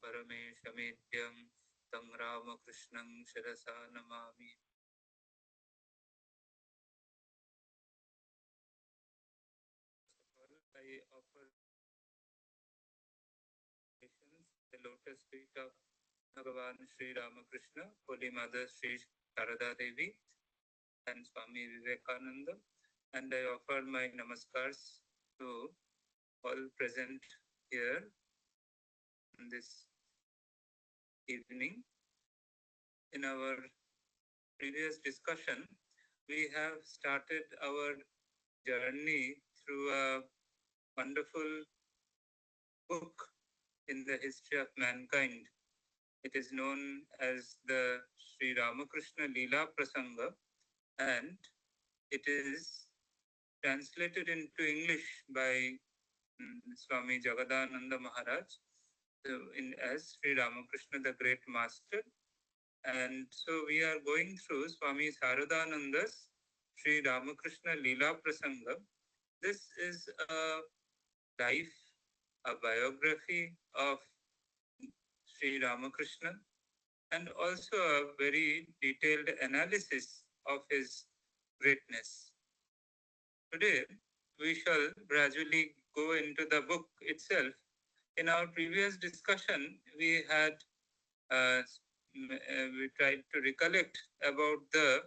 Parameshamedhyam Tam RamaKrishnam Shirasa Namami. I offer the lotus feet of Bhagavan Sri Ramakrishna, Holy Mother Sri Sharada Devi, and Swami Vivekananda, and I offer my namaskars to all present here in this evening. In our previous discussion, we have started our journey through a wonderful book in the history of mankind. It is known as the Sri Ramakrishna Lila Prasanga, and it is translated into English by Swami Jagadananda Maharaj as Sri Ramakrishna the Great Master. And so we are going through Swami Saradananda's Sri Ramakrishna Lila Prasanga. This is a life, a biography of Sri Ramakrishna, and also a very detailed analysis of his greatness. Today, we shall gradually go into the book itself. In our previous discussion, we had we tried to recollect about the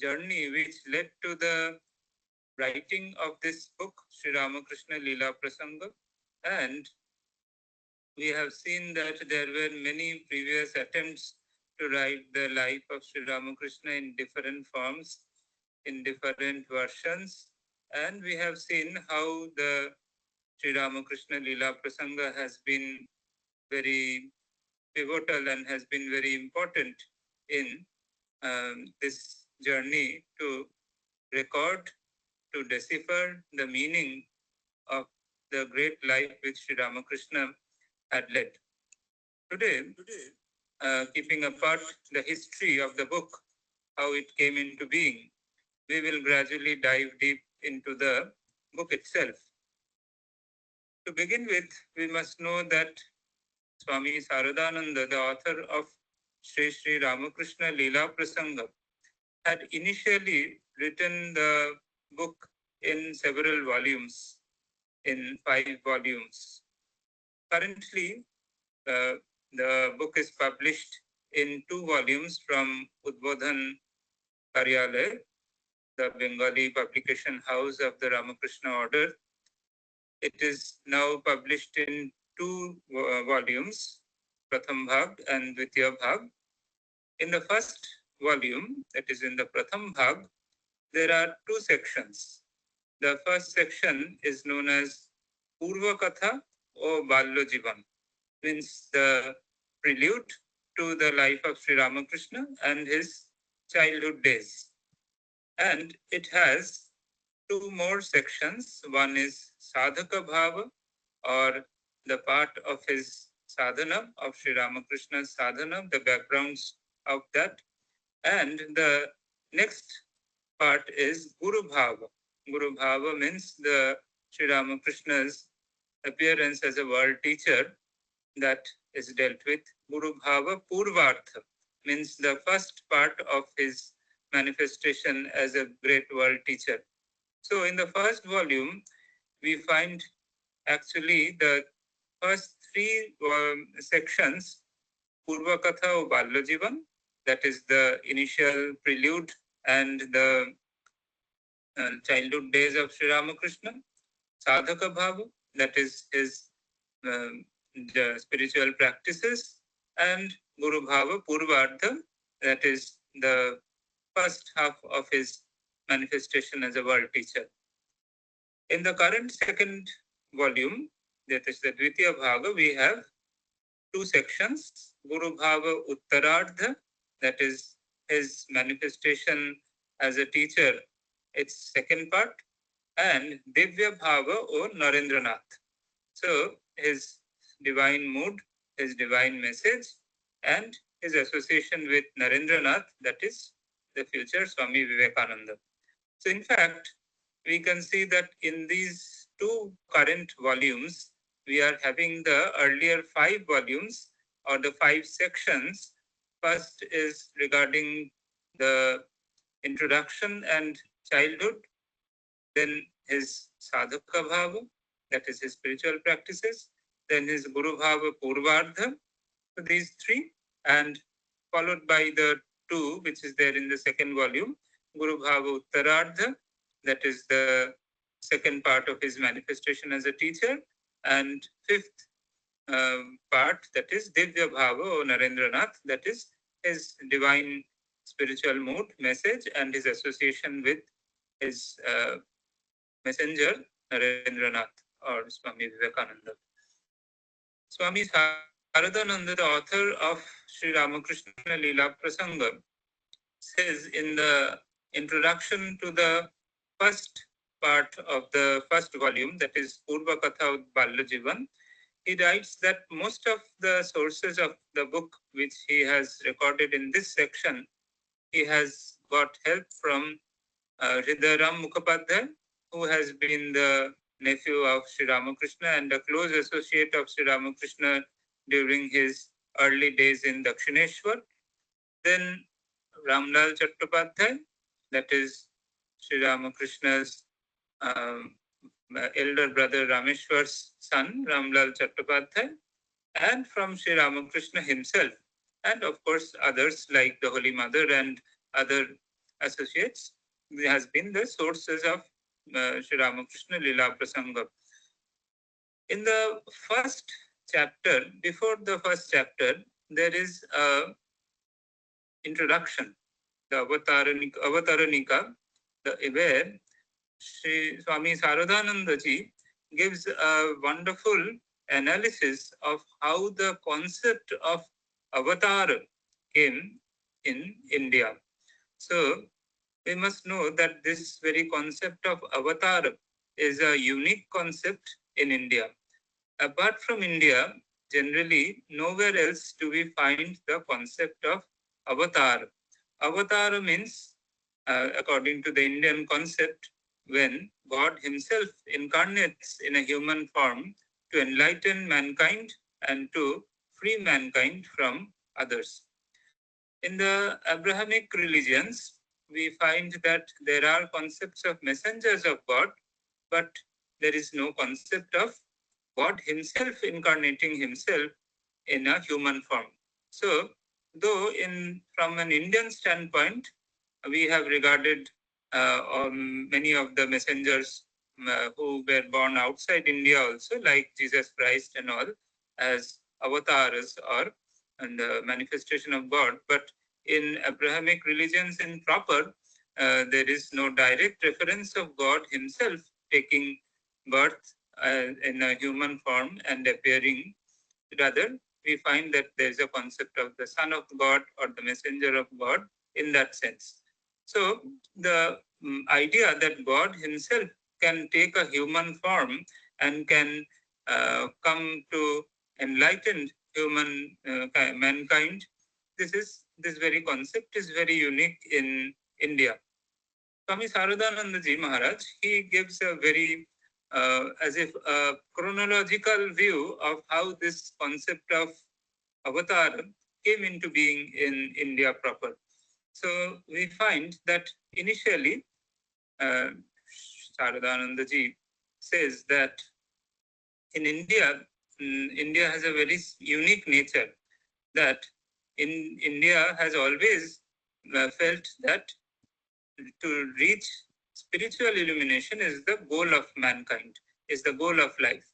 journey which led to the writing of this book, Sri Ramakrishna Lila Prasanga, and we have seen that there were many previous attempts to write the life of Sri Ramakrishna in different forms, in different versions, and we have seen how the Sri Ramakrishna Lila Prasanga has been very pivotal and has been very important in this journey to record, to decipher the meaning of the great life which Sri Ramakrishna had led. Today, keeping apart the history of the book, how it came into being, we will gradually dive deep into the book itself. To begin with, we must know that Swami Saradananda, the author of Sri Sri Ramakrishna Lila Prasanga, had initially written the book in several volumes, in 5 volumes. Currently, the book is published in 2 volumes from Udbodhan Karyalaya, the Bengali publication house of the Ramakrishna order. It is now published in 2 volumes, Pratham Bhag and Dvitiya Bhag. In the first volume, that is in the Pratham Bhag, there are 2 sections. The first section is known as Purva Katha or Ballo Jivan, means the prelude to the life of Sri Ramakrishna and his childhood days. And it has 2 more sections. One is Sadhaka Bhava, or the part of his sadhana, of Sri Ramakrishna's sadhana, the backgrounds of that. And the next part is Guru Bhava. Guru Bhava means the Sri Ramakrishna's appearance as a world teacher, that is dealt with. Guru Bhava Purvartha means the first part of his manifestation as a great world teacher. So in the first volume, we find actually the first 3 sections, Purva Katha or Ballo Jivan, that is the initial prelude and the childhood days of Sri Ramakrishna. Sadhaka Bhava, that is his the spiritual practices, and Guru Bhava Purvardha, that is the first half of his manifestation as a world teacher. In the current second volume, that is the Dvitiya Bhaga, we have 2 sections, Guru Bhava Uttarardha, that is his manifestation as a teacher, its second part, and Divya Bhava or Narendranath. So his divine mood, his divine message, and his association with Narendranath, that is the future Swami Vivekananda. So in fact, we can see that in these 2 current volumes, we are having the earlier 5 volumes or the 5 sections. First is regarding the introduction and childhood, then his sadhaka bhava, that is his spiritual practices, then his guru bhava purvardha, so these 3, and followed by the 2, which is there in the second volume, guru bhava uttarardha, that is the second part of his manifestation as a teacher, and 5th part, that is Divya Bhava or Narendranath, that is his divine spiritual mood, message, and his association with his messenger, Narendranath or Swami Vivekananda. Swami Saradananda, the author of Sri Ramakrishna Lila Prasanga, says in the introduction to the first part of the first volume, that is Purva Katha Balla Jivan, he writes that most of the sources of the book which he has recorded in this section, he has got help from Hridaram Mukhopadhyay, who has been the nephew of Sri Ramakrishna and a close associate of Sri Ramakrishna during his early days in Dakshineshwar. Then Ramlal Chattopadhyay, that is Sri Ramakrishna's elder brother Rameshwar's son, Ramlal Chattopadhyay, and from Sri Ramakrishna himself, and of course others like the Holy Mother and other associates, has been the sources of Sri Ramakrishna Lila Prasanga. In the first chapter, before the first chapter, there is a introduction, the Avataranika, where Swami Saradananda ji gives a wonderful analysis of how the concept of avatar came in India. So we must know that this very concept of avatar is a unique concept in India. Apart from India, generally nowhere else do we find the concept of avatar. Avatar means, according to the Indian concept, when God himself incarnates in a human form to enlighten mankind and to free mankind from others. In the Abrahamic religions, we find that there are concepts of messengers of God, but there is no concept of God himself incarnating himself in a human form. So, though from an Indian standpoint, we have regarded many of the messengers who were born outside India also, like Jesus Christ and all, as avatars or the manifestation of God. But in Abrahamic religions in proper, there is no direct reference of God himself taking birth in a human form and appearing. Rather, we find that there is a concept of the Son of God or the Messenger of God in that sense. So the idea that God himself can take a human form and can come to enlighten mankind, this very concept is very unique in India. Swami Saradananda Ji Maharaj, he gives a very as if a chronological view of how this concept of avatar came into being in India proper. So we find that initially Saradananda Ji says that in India, India has a very unique nature, that in India has always felt that to reach spiritual illumination is the goal of mankind, is the goal of life.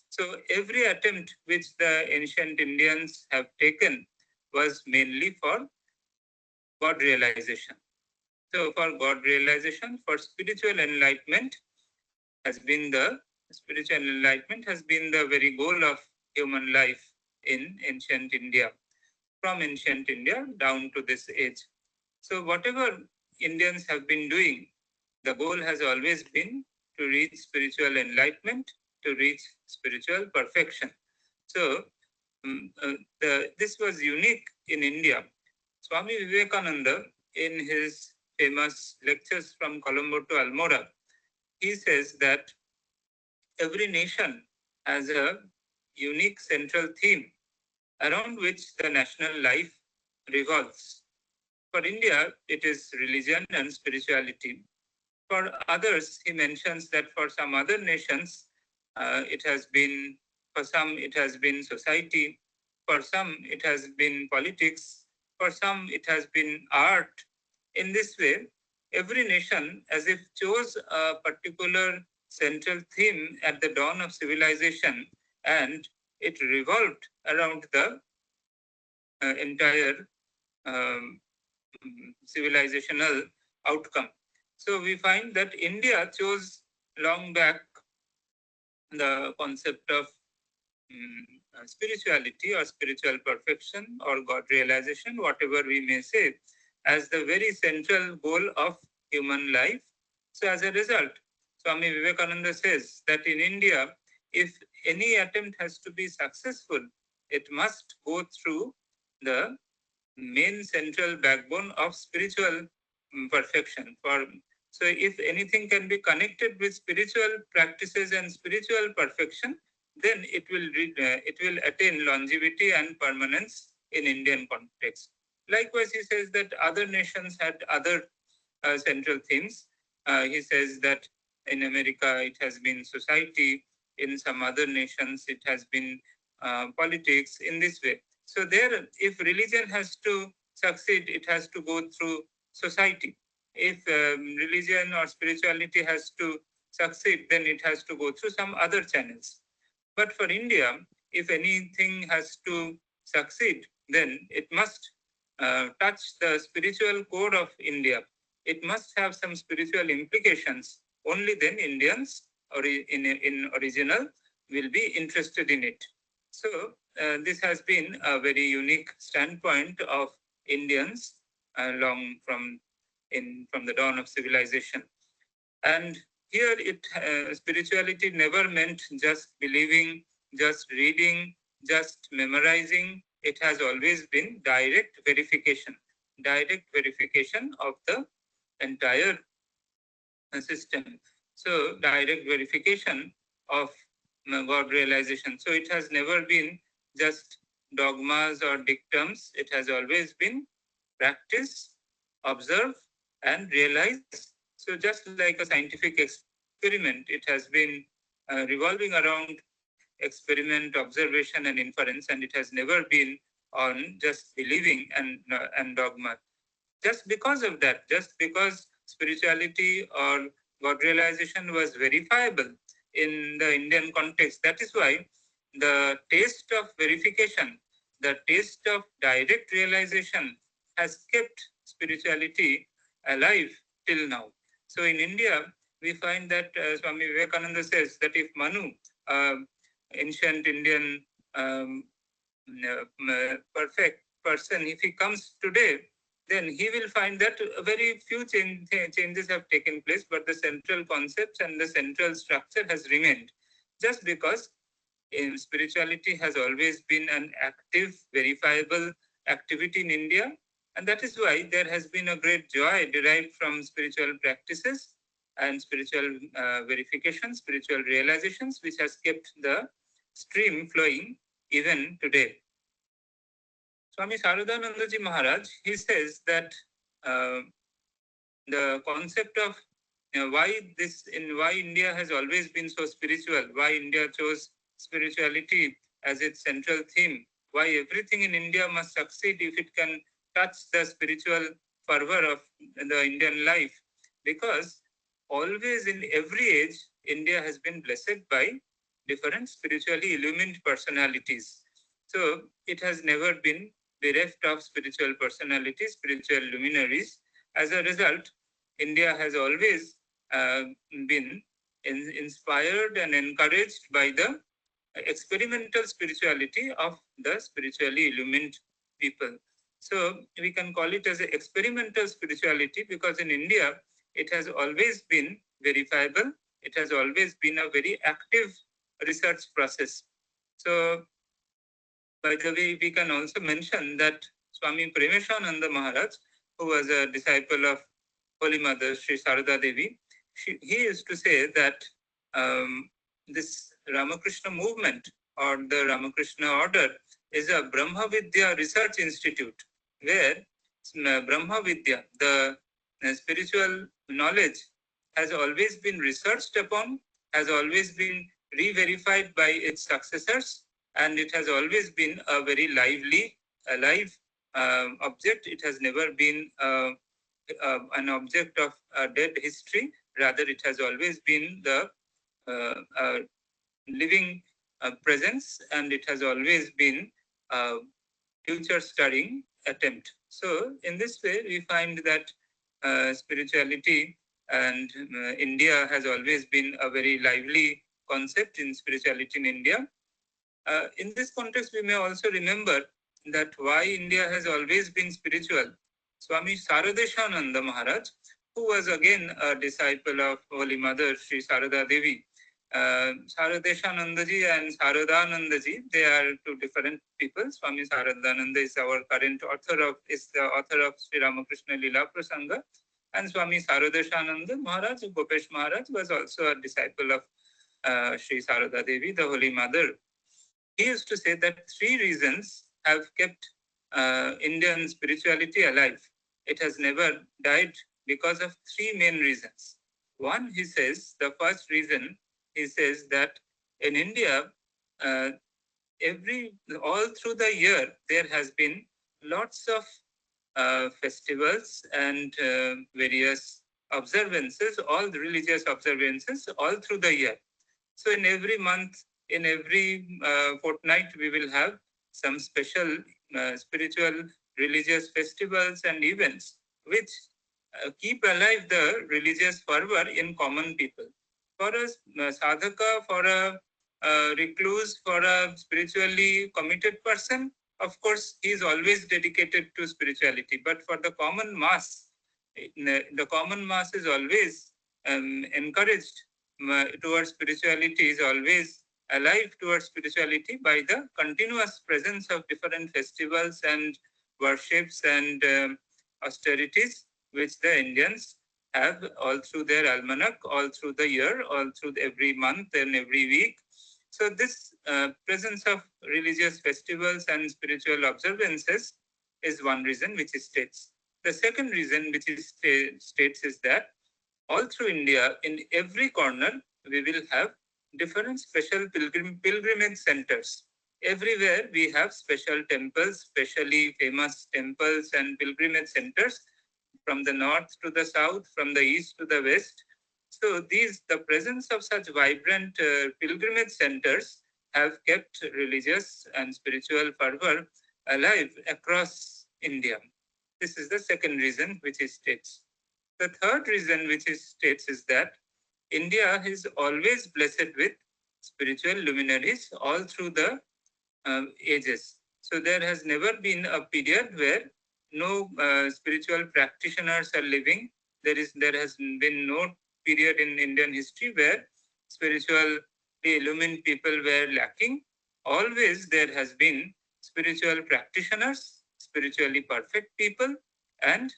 So every attempt which the ancient Indians have taken was mainly for God realization. So for God realization, for spiritual enlightenment has been the very goal of human life in ancient India, from ancient India down to this age. So whatever Indians have been doing, the goal has always been to reach spiritual enlightenment, to reach spiritual perfection. So this was unique in India. Swami Vivekananda, in his famous lectures from Colombo to Almora, he says that every nation has a unique central theme around which the national life revolves. For India, it is religion and spirituality. For others, he mentions that for some other nations, it has been, for some, it has been society, for some, it has been politics, for some, it has been art. In this way, every nation, as if chose a particular central theme at the dawn of civilization, and it revolved around the entire um, civilizational outcome. So we find that India chose long back the concept of spirituality or spiritual perfection or God realization, whatever we may say, as the very central goal of human life. So as a result, Swami Vivekananda says that in India, if any attempt has to be successful, it must go through the main central backbone of spiritual perfection. So if anything can be connected with spiritual practices and spiritual perfection, then it will attain longevity and permanence in Indian context. Likewise, he says that other nations had other central themes. He says that in America it has been society, in some other nations it has been politics, in this way. So there, if religion has to succeed, it has to go through society. If religion or spirituality has to succeed, then it has to go through some other channels. But for India, if anything has to succeed, then it must touch the spiritual core of India. It must have some spiritual implications. Only then Indians or in original will be interested in it. So this has been a very unique standpoint of Indians long from the dawn of civilization. And here, spirituality never meant just believing, just reading, just memorizing. It has always been direct verification of the entire system. So direct verification of God realization. So it has never been just dogmas or dictums. It has always been practice, observe, and realize. So just like a scientific experiment, it has been revolving around experiment, observation, and inference, and it has never been on just believing and dogma. Just because of that, just because spirituality or God realization was verifiable in the Indian context, that is why the taste of verification, the taste of direct realization has kept spirituality alive till now. So in India, we find that Swami Vivekananda says that if Manu, ancient Indian perfect person, if he comes today, then he will find that very few changes have taken place, but the central concepts and the central structure has remained. Just because spirituality has always been an active, verifiable activity in India, and that is why there has been a great joy derived from spiritual practices and spiritual verifications, spiritual realizations, which has kept the stream flowing even today. Swami Saradanandaji Maharaj, he says that uh, the concept of why India has always been so spiritual, why India chose spirituality as its central theme, why everything in India must succeed if it can touch the spiritual fervor of the Indian life. Because always in every age, India has been blessed by different spiritually illumined personalities. So it has never been bereft of spiritual personalities, spiritual luminaries. As a result, India has always been inspired and encouraged by the experimental spirituality of the spiritually illumined people. So we can call it as an experimental spirituality because in India, it has always been verifiable. It has always been a very active research process. So by the way, we can also mention that Swami Premeshananda Maharaj, who was a disciple of Holy Mother Sri Sarada Devi, he used to say that this Ramakrishna movement or the Ramakrishna order is a Brahma Vidya Research Institute, where Brahma Vidya, the spiritual knowledge, has always been researched upon, has always been re-verified by its successors, and it has always been a very lively, alive object. It has never been an object of dead history. Rather, it has always been the living presence, and it has always been a future studying attempt. So, in this way, we find that spirituality and India has always been a very lively concept in spirituality in India. In this context, we may also remember that why India has always been spiritual. Swami Saradeshananda Maharaj, who was again a disciple of Holy Mother Sri Sarada Devi. Saradeshananda ji and Saradananda ji, they are two different people. Swami Saradananda is our current is the author of Sri RamaKrishna Lila Prasanga, and Swami Saradeshananda Maharaj, Gopesh Maharaj, was also a disciple of Sri Sarada Devi, the Holy Mother. He used to say that three reasons have kept Indian spirituality alive. It has never died because of three main reasons. One, he says, the first reason, he says that in India, uh, all through the year, there has been lots of festivals and various observances, all the religious observances, all through the year. So in every month, in every fortnight, we will have some special spiritual religious festivals and events which keep alive the religious fervor in common people. For a sadhaka, for a recluse, for a spiritually committed person, of course, he is always dedicated to spirituality. But for the common mass, the common mass is always encouraged towards spirituality, is always alive towards spirituality by the continuous presence of different festivals and worships and austerities which the Indians have all through their almanac, all through the year, all through every month and every week. So this presence of religious festivals and spiritual observances is one reason which is states. The second reason which is states is that all through India, in every corner, we will have different special pilgrimage centers. Everywhere we have special temples, specially famous temples and pilgrimage centers from the north to the south, from the east to the west. So the presence of such vibrant pilgrimage centers have kept religious and spiritual fervor alive across India. This is the second reason which is states. The third reason which is states is that India is always blessed with spiritual luminaries all through the ages. So there has never been a period where no spiritual practitioners are living. There has been no period in Indian history where spiritually illumined people were lacking. Always there has been spiritual practitioners, spiritually perfect people, and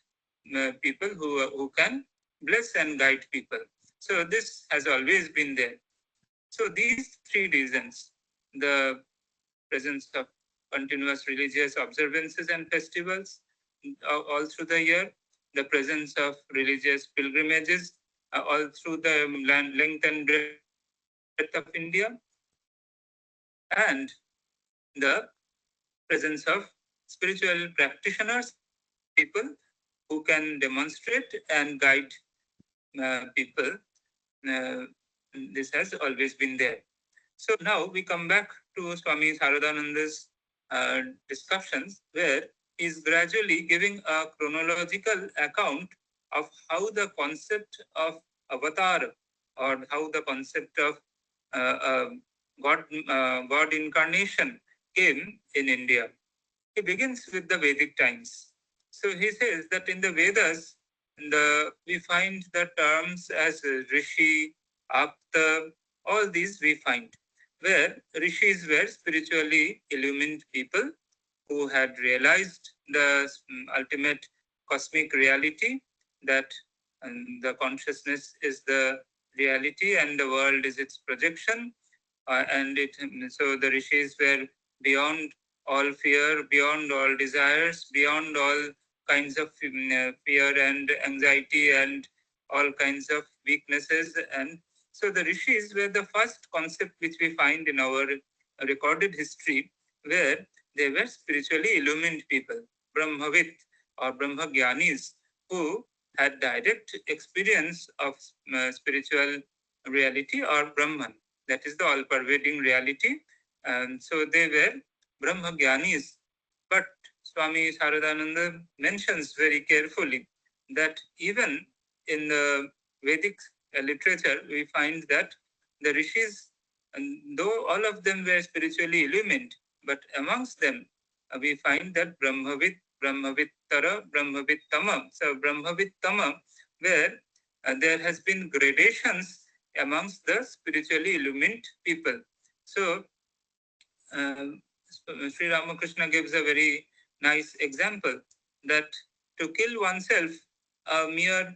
people who can bless and guide people. So this has always been there. So these three reasons, the presence of continuous religious observances and festivals all through the year, the presence of religious pilgrimages all through the length and breadth of India, and the presence of spiritual practitioners, people who can demonstrate and guide people. Uh, this has always been there. So now we come back to Swami Saradananda's discussions, where he is gradually giving a chronological account of how the concept of avatar, or how the concept of God incarnation came in India. He begins with the Vedic times. So he says that in the Vedas, we find the terms as Rishi, Apta, all these we find, where rishis were spiritually illumined people who had realized the ultimate cosmic reality, that the consciousness is the reality and the world is its projection. So the rishis were beyond all fear, beyond all desires, beyond all kinds of fear and anxiety and all kinds of weaknesses. And so the rishis were the first concept which we find in our recorded history, where they were spiritually illumined people, Brahmavit or Brahmagyanis, who had direct experience of spiritual reality or Brahman. That is the all-pervading reality. And so they were Brahmagyanis. But Swami Saradananda mentions very carefully that even in the Vedic literature, we find that the rishis, and though all of them were spiritually illumined, but amongst them we find that Brahmavittara, Brahmavittama. So Brahmavittama, where there has been gradations amongst the spiritually illumined people. So Sri Ramakrishna gives a very nice example that to kill oneself, a mere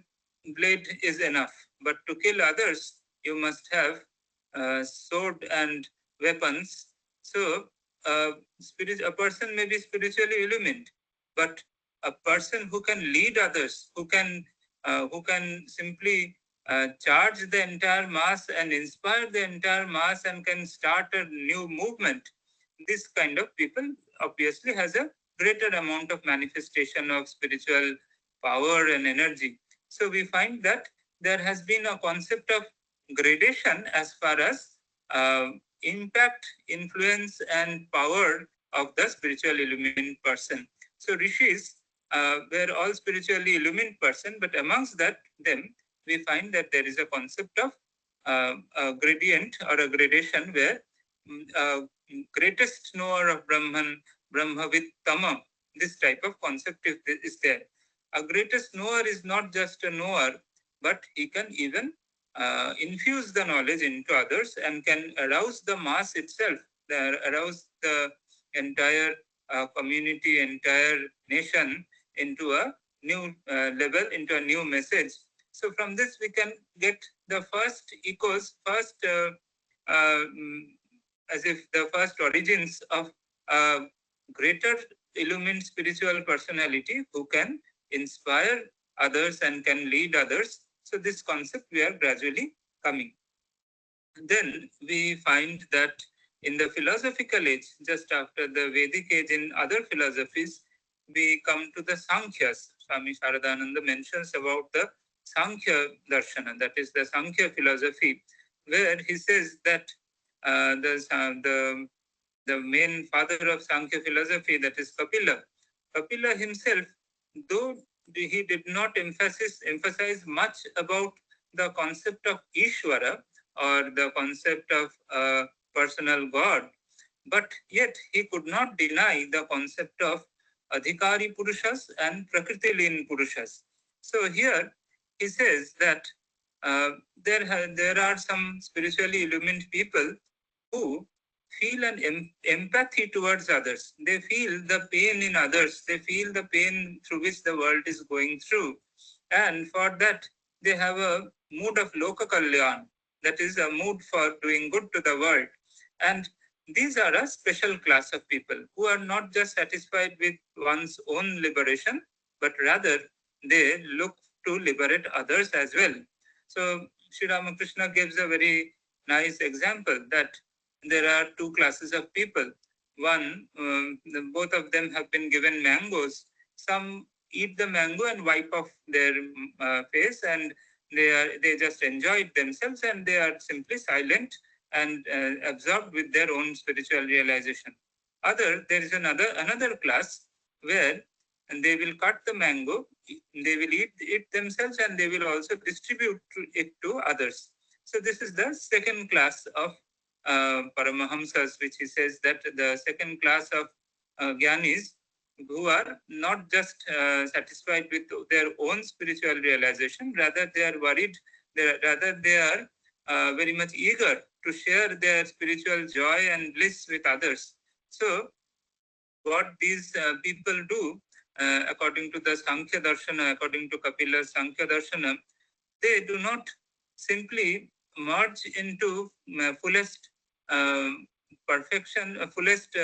blade is enough, but to kill others, you must have sword and weapons. So, a person may be spiritually illumined, but a person who can lead others, who can simply charge the entire mass and inspire the entire mass and can start a new movement, this kind of people obviously has a greater amount of manifestation of spiritual power and energy. So we find that there has been a concept of gradation as far as impact, influence, and power of the spiritual illumined person. So rishis were all spiritually illumined person, but amongst them we find that there is a concept of a gradient or a gradation where greatest knower of Brahman, Brahmavittama, this type of concept is there. A greatest knower is not just a knower, but he can even infuse the knowledge into others and can arouse the mass itself, arouse the entire community, entire nation into a new level, into a new message. So from this we can get the first echoes, as if the first origins of a greater illumined spiritual personality who can inspire others and can lead others. So this concept we are gradually coming. Then we find that in the philosophical age, just after the Vedic age in other philosophies, we come to the Sankhyas. Swami Saradananda mentions about the Sankhya Darshana, that is the Sankhya philosophy, where he says that the main father of Sankhya philosophy, that is Kapila himself, though he did not emphasize much about the concept of Ishvara or the concept of personal God, but yet he could not deny the concept of Adhikari Purushas and Prakriti-Lin Purushas. So here he says that there are some spiritually illumined people who feel an empathy towards others. They feel the pain in others. They feel the pain through which the world is going through. And for that, they have a mood of Loka Kalyan, that is a mood for doing good to the world. And these are a special class of people who are not just satisfied with one's own liberation, but rather they look to liberate others as well. So Sri Ramakrishna gives a very nice example that there are two classes of people. One, both of them have been given mangoes. Some eat the mango and wipe off their face, and they just enjoy it themselves, and they are simply silent and absorbed with their own spiritual realization. There is another class where they will cut the mango, they will eat it themselves, and they will also distribute it to others. So this is the second class of Paramahamsas, which he says that the second class of Gyanis who are not just satisfied with their own spiritual realization, rather they are worried, rather they are very much eager to share their spiritual joy and bliss with others. So what these people do, according to the Sankhya Darshana, according to Kapila's Sankhya Darshana, they do not simply merge into fullest perfection, fullest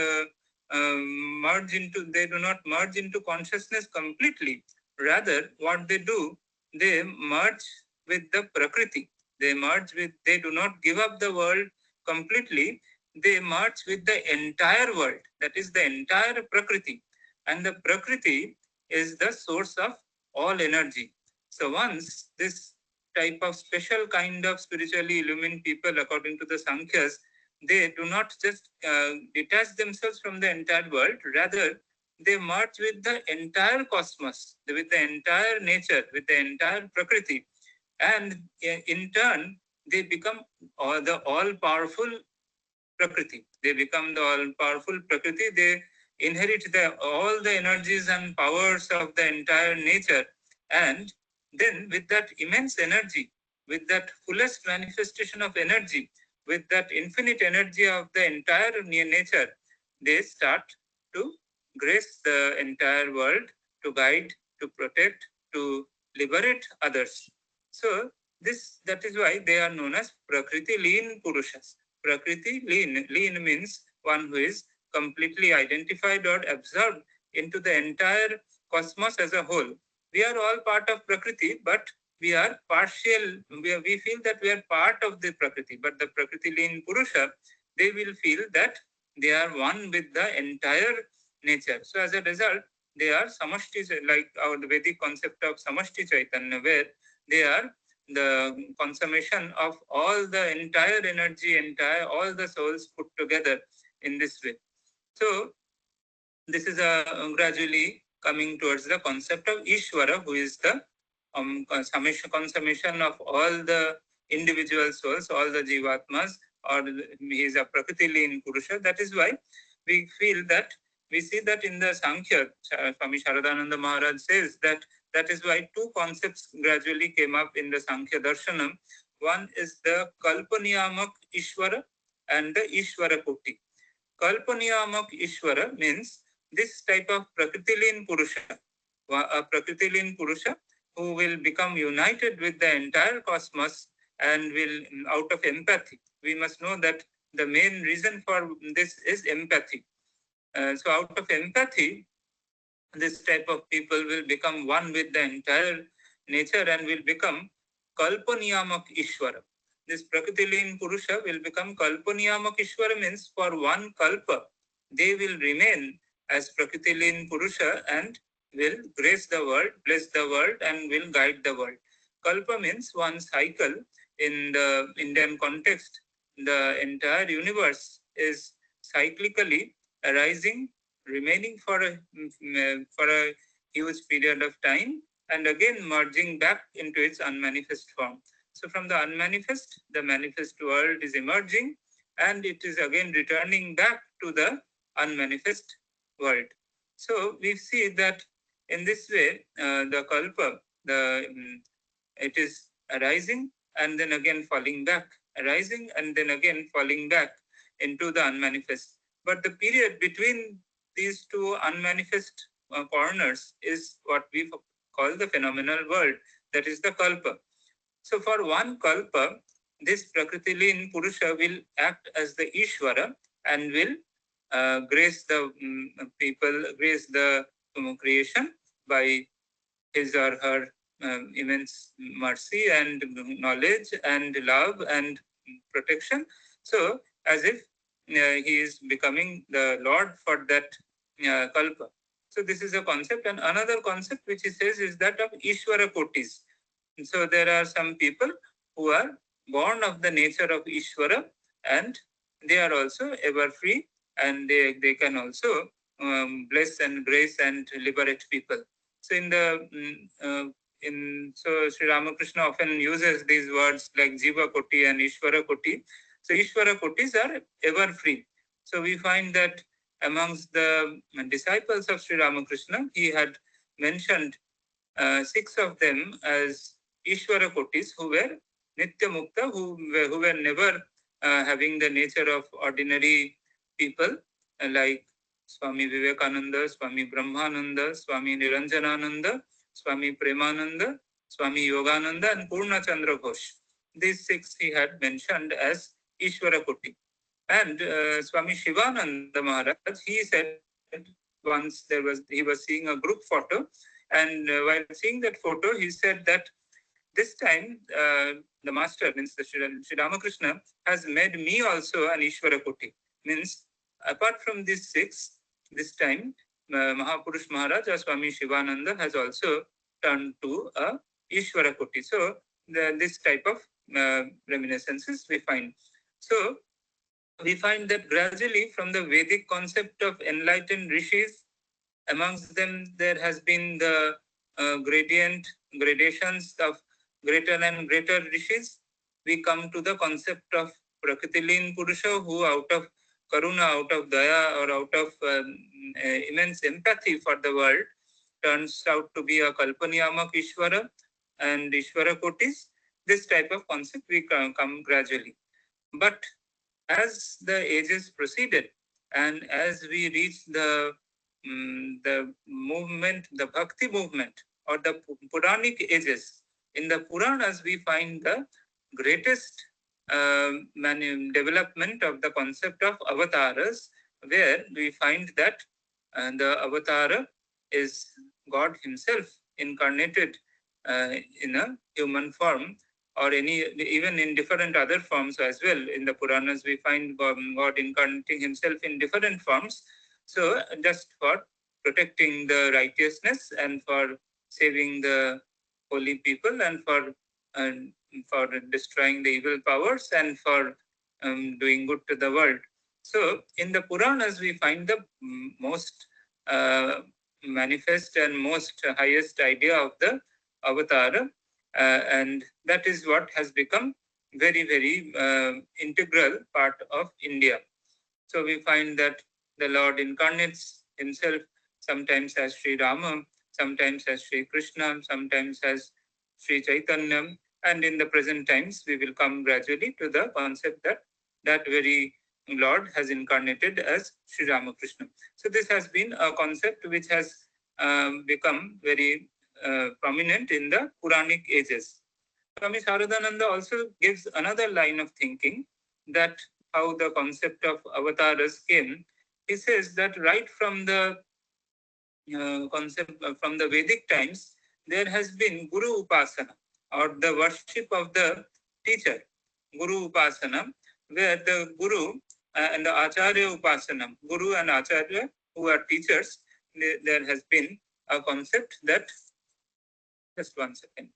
they do not merge into consciousness completely. Rather, what they do, they merge with the Prakriti. They do not give up the world completely. They merge with the entire world. That is the entire Prakriti. And the Prakriti is the source of all energy. So once this type of special kind of spiritually illumined people, according to the Sankhyas, they do not just detach themselves from the entire world, rather, they merge with the entire cosmos, with the entire nature, with the entire Prakriti. And in turn, they become the all powerful Prakriti. They become the all powerful Prakriti. They inherit all the energies and powers of the entire nature. And then, with that immense energy, with that fullest manifestation of energy, with that infinite energy of the entire nature, they start to grace the entire world, to guide, to protect, to liberate others. So, that is why they are known as Prakriti Lean Purushas. Prakriti lean means one who is completely identified or absorbed into the entire cosmos as a whole. We are all part of Prakriti, but we are partial. We feel that we are part of the Prakriti, but the Prakriti lean Purusha, they will feel that they are one with the entire nature. So as a result, they are samashti, like our Vedic concept of samashti Chaitanya, where they are the consummation of all the entire energy, all the souls put together in this way. So this is gradually coming towards the concept of Ishvara, who is the consummation of all the individual souls, all the Jivatmas, or he is a Prakriti in Purusha. That is why we see that in the Sankhya, Swami Sharadananda Maharaj says that is why two concepts gradually came up in the Sankhya Darshanam. One is the Kalpaniyamak Ishvara and the Ishvara Koti. Kalpaniyamak Ishvara means this type of Prakritilin Purusha, a Prakritilin Purusha who will become united with the entire cosmos and will, out of empathy. We must know that the main reason for this is empathy. So out of empathy, this type of people will become one with the entire nature and will become Kalpaniyamak Ishvara. This Prakritilin Purusha will become Kalpaniyamak Ishvara, means for one Kalpa, they will remain as Prakritilin Purusha and will grace the world, bless the world, and will guide the world. Kalpa means one cycle. In the Indian context, the entire universe is cyclically arising, remaining for a huge period of time, and again merging back into its unmanifest form. So from the unmanifest, the manifest world is emerging, and it is again returning back to the unmanifest world. So we see that in this way, the kalpa, it is arising and then again falling back, arising and then again falling back into the unmanifest. But the period between these two unmanifest corners is what we call the phenomenal world, that is the kalpa. So for one kalpa, this Prakriti-Lin Purusha will act as the Ishvara and will grace the people, grace the creation by his or her immense mercy and knowledge and love and protection. So as if he is becoming the Lord for that kalpa. So this is a concept. And another concept which he says is that of Ishvara Kotis. So there are some people who are born of the nature of Ishvara, and they are also ever free, and they can also bless and grace and liberate people. So so Sri Ramakrishna often uses these words like Jiva Koti and Ishvara Koti. So Ishvara Kotis are ever free. So we find that amongst the disciples of Sri Ramakrishna, he had mentioned 6 of them as Ishvara Kotis, who were Nitya Mukta, who were never having the nature of ordinary people, like Swami Vivekananda, Swami Brahmananda, Swami Niranjanananda, Swami Premananda, Swami Yogananda, and Purna Chandra Ghosh. These 6 he had mentioned as Ishvara Koti. And Swami Shivananda Maharaj, he said once he was seeing a group photo, and while seeing that photo, he said that this time the master, means the Sri Ramakrishna, has made me also an Ishvara Koti. Means apart from these six, this time Mahapurush Maharaj or Swami Shivananda has also turned to a Ishvara Koti. So this type of reminiscences we find. So we find that gradually from the Vedic concept of enlightened rishis, amongst them there has been the gradations of greater and greater rishis. We come to the concept of Prakritilin Purusha, who out of karuna, out of daya, or out of immense empathy for the world, turns out to be a Kalpaniyamak Ishvara and Ishvara Kotis. This type of concept we come gradually. But as the ages proceeded, and as we reach the movement, the bhakti movement, or the Puranic ages, in the Puranas we find the greatest development of the concept of avatars, where we find that the avatara is God Himself incarnated in a human form, or even in different other forms as well. In the Puranas, we find God incarnating Himself in different forms. So, just for protecting the righteousness, and for saving the holy people, and uh, for destroying the evil powers, and for doing good to the world. So, in the Puranas, we find the most manifest and most highest idea of the avatara, and that is what has become very, very integral part of India. So we find that the Lord incarnates Himself sometimes as Sri Rama, sometimes as Sri Krishna, sometimes as Sri Chaitanya, and in the present times we will come gradually to the concept that that very Lord has incarnated as Sri Ramakrishna. So this has been a concept which has become very prominent in the Puranic ages. Swami Sharadananda also gives another line of thinking, that how the concept of avatars came. He says that right from the concept from the Vedic times, there has been Guru Upasana, or the worship of the teacher, Guru Upasana, where the Guru and the Acharya Upasana, Guru and Acharya, who are teachers, there has been a concept that, just 1 second.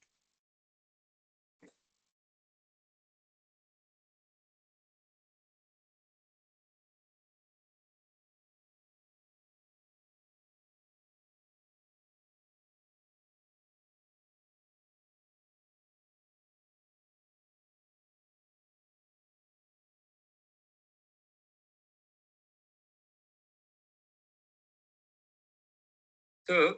So,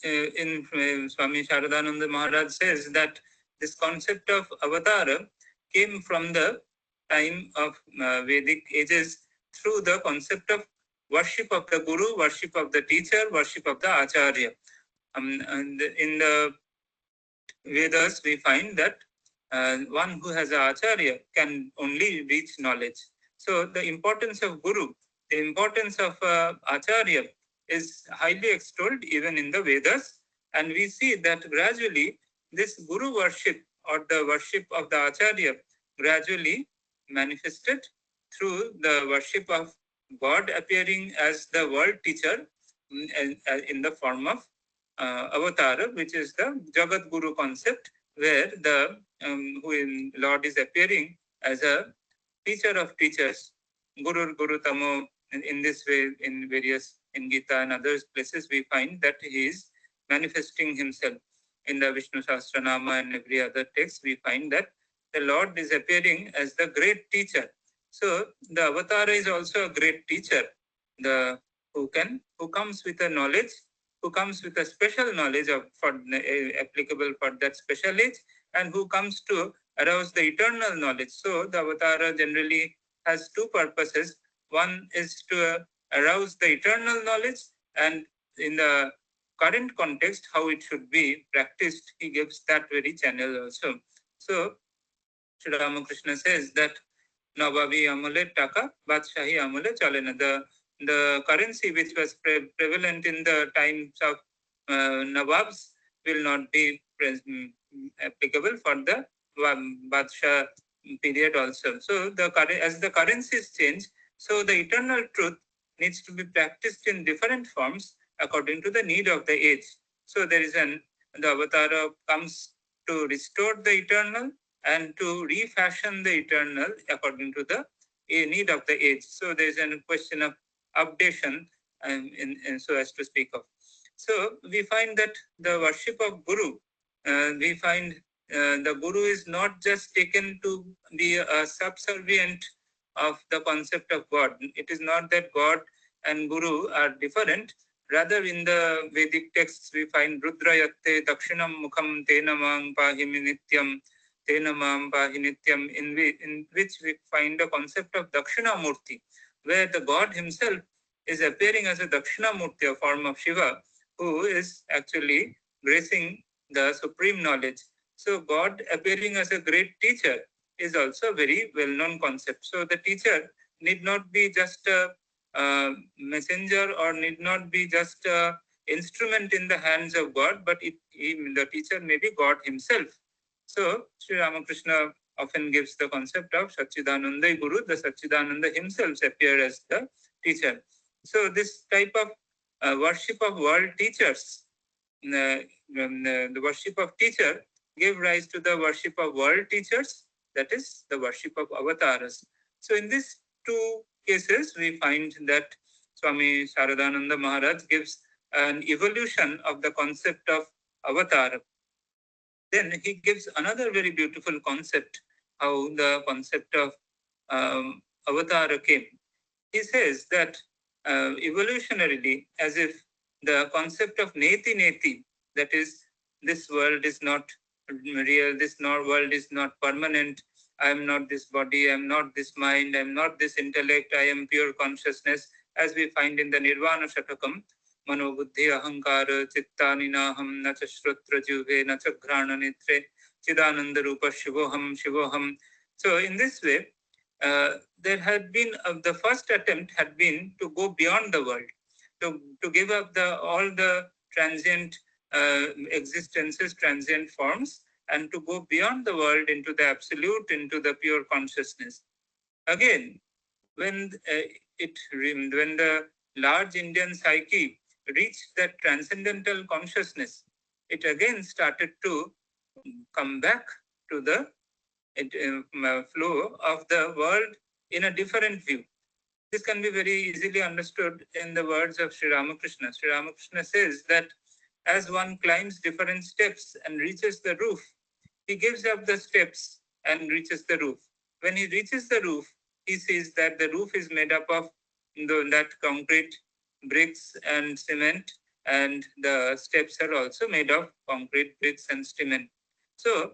in Swami Sharadananda Maharaj says that this concept of avatara came from the time of Vedic ages through the concept of worship of the Guru, worship of the teacher, worship of the Acharya. And in the Vedas, we find that one who has a Acharya can only reach knowledge. So the importance of Guru, the importance of Acharya is highly extolled even in the Vedas. And we see that gradually this Guru worship, or the worship of the Acharya, gradually manifested through the worship of God appearing as the world teacher in the form of avatar, which is the Jagat Guru concept, where the Lord is appearing as a teacher of teachers, Guru Tamo. In this way, in Gita and other places, we find that he is manifesting himself. In the Vishnu Sahasranama and every other text, we find that the Lord is appearing as the great teacher. So the avatar is also a great teacher, the who comes with a knowledge, who comes with a special knowledge applicable for that special age, and who comes to arouse the eternal knowledge. So the avatara generally has two purposes. One is to arouse the eternal knowledge, and in the current context, how it should be practiced, he gives that very channel also. So Sri Ramakrishna says that Nawabi amole taka, Badshahi amole chalena. The currency which was prevalent in the times of Nawabs will not be applicable for the Badshah period also. So as the currencies change, so the eternal truth needs to be practiced in different forms according to the need of the age. So the avatar comes to restore the eternal and to refashion the eternal according to the need of the age. So there is a question of updation, so as to speak of. So we find that the worship of Guru, we find the Guru is not just taken to be a subservient of the concept of God. It is not that God and Guru are different. Rather, in the Vedic texts, we find Rudrayatte Dakshinam Mukham Tenamang Pahimi Nityam Tenamam Pahinityam, in which we find the concept of Dakshina Murti, where the God himself is appearing as a Dakshina Murti, a form of Shiva, who is actually gracing the supreme knowledge. So God appearing as a great teacher is also a very well-known concept. So the teacher need not be just a messenger or need not be just a instrument in the hands of God, but the teacher may be God himself. So Sri Ramakrishna often gives the concept of Satchidananda Guru. The Satchidananda himself appears as the teacher. So this type of worship of world teachers, the worship of teacher gave rise to the worship of world teachers, that is the worship of avatars. So in these two cases, we find that Swami Sharadananda Maharaj gives an evolution of the concept of avatar. Then he gives another very beautiful concept, how the concept of avatar came. He says that evolutionarily, as if the concept of neti neti, that is, this world is not real, this world is not permanent, I am not this body, I am not this mind, I am not this intellect, I am pure consciousness, as we find in the Nirvana Shatakam, Manobuddhi Ahankara Chittani Naham Nacha Shrutra Juve Nacha Grana Nitre Chidananda Rupa Shivoham Shivoham. So in this way, there had been the first attempt had been to go beyond the world, to give up all the transient existences, transient forms, and to go beyond the world into the absolute, into the pure consciousness. Again, when when the large Indian psyche reached that transcendental consciousness, it again started to come back to the flow of the world in a different view. This can be very easily understood in the words of Sri Ramakrishna. Sri Ramakrishna says that as one climbs different steps and reaches the roof, he gives up the steps and reaches the roof. When he reaches the roof, he sees that the roof is made up of that concrete, bricks, and cement, and the steps are also made of concrete, bricks, and cement. So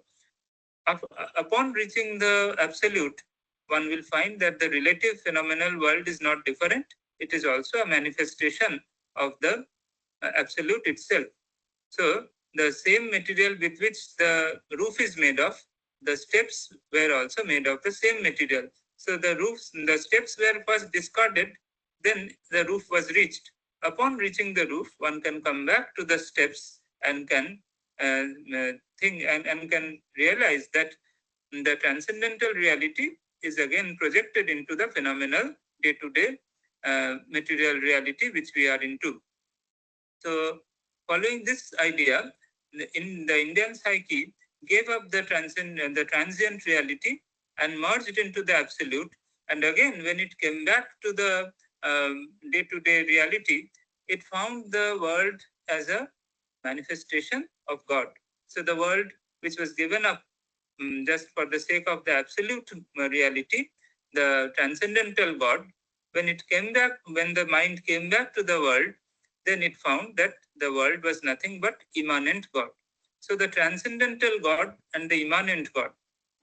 upon reaching the absolute, one will find that the relative phenomenal world is not different. It is also a manifestation of the absolute itself. So the same material with which the roof is made of, the steps were also made of the same material. So the steps were first discarded, then the roof was reached. Upon reaching the roof, one can come back to the steps and can think and can realize that the transcendental reality is again projected into the phenomenal day-to-day material reality which we are into. So following this idea, in the Indian psyche gave up the transient reality and merged into the absolute. And again, when it came back to the day-to-day reality, it found the world as a manifestation of God. So the world which was given up just for the sake of the absolute reality, the transcendental God, when the mind came back to the world, then it found that the world was nothing but immanent God. So the transcendental God and the immanent God,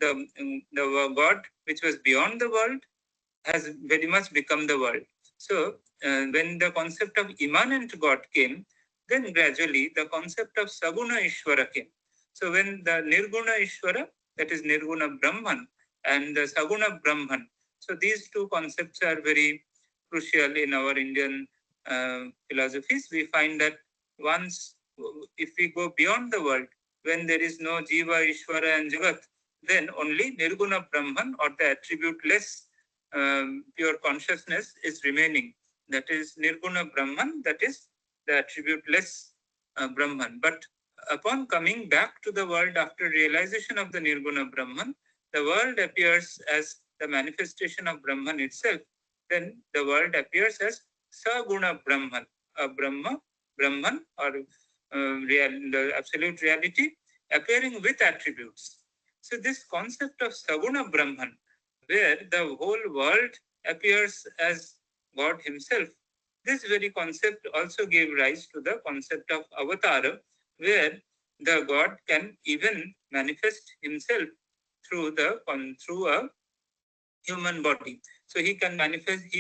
the God which was beyond the world, has very much become the world. So when the concept of immanent God came, then gradually the concept of Saguna Ishvara came. So when the Nirguna Ishvara, that is Nirguna Brahman, and the Saguna Brahman, So these two concepts are very crucial in our Indian philosophies. We find that once, if we go beyond the world, when there is no Jiva, Ishvara and Jagat, then only Nirguna Brahman, or the attribute-less pure consciousness, is remaining. That is Nirguna Brahman, that is the attribute-less Brahman. But upon coming back to the world after realization of the Nirguna Brahman, the world appears as the manifestation of Brahman itself. Then the world appears as Saguna Brahman, a Brahman, or the absolute reality appearing with attributes. So this concept of Saguna Brahman, where the whole world appears as God himself, this very concept also gave rise to the concept of Avatara, where the God can even manifest himself through a human body. So he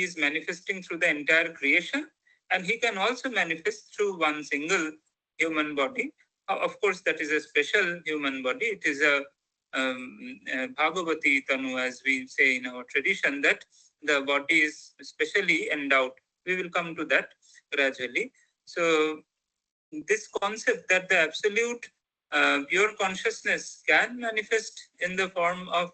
is manifesting through the entire creation, and he can also manifest through one single human body. Of course, that is a special human body. It is a Bhagavati Tanu, as we say in our tradition, that the body is specially endowed. We will come to that gradually. So this concept that the absolute pure consciousness can manifest in the form of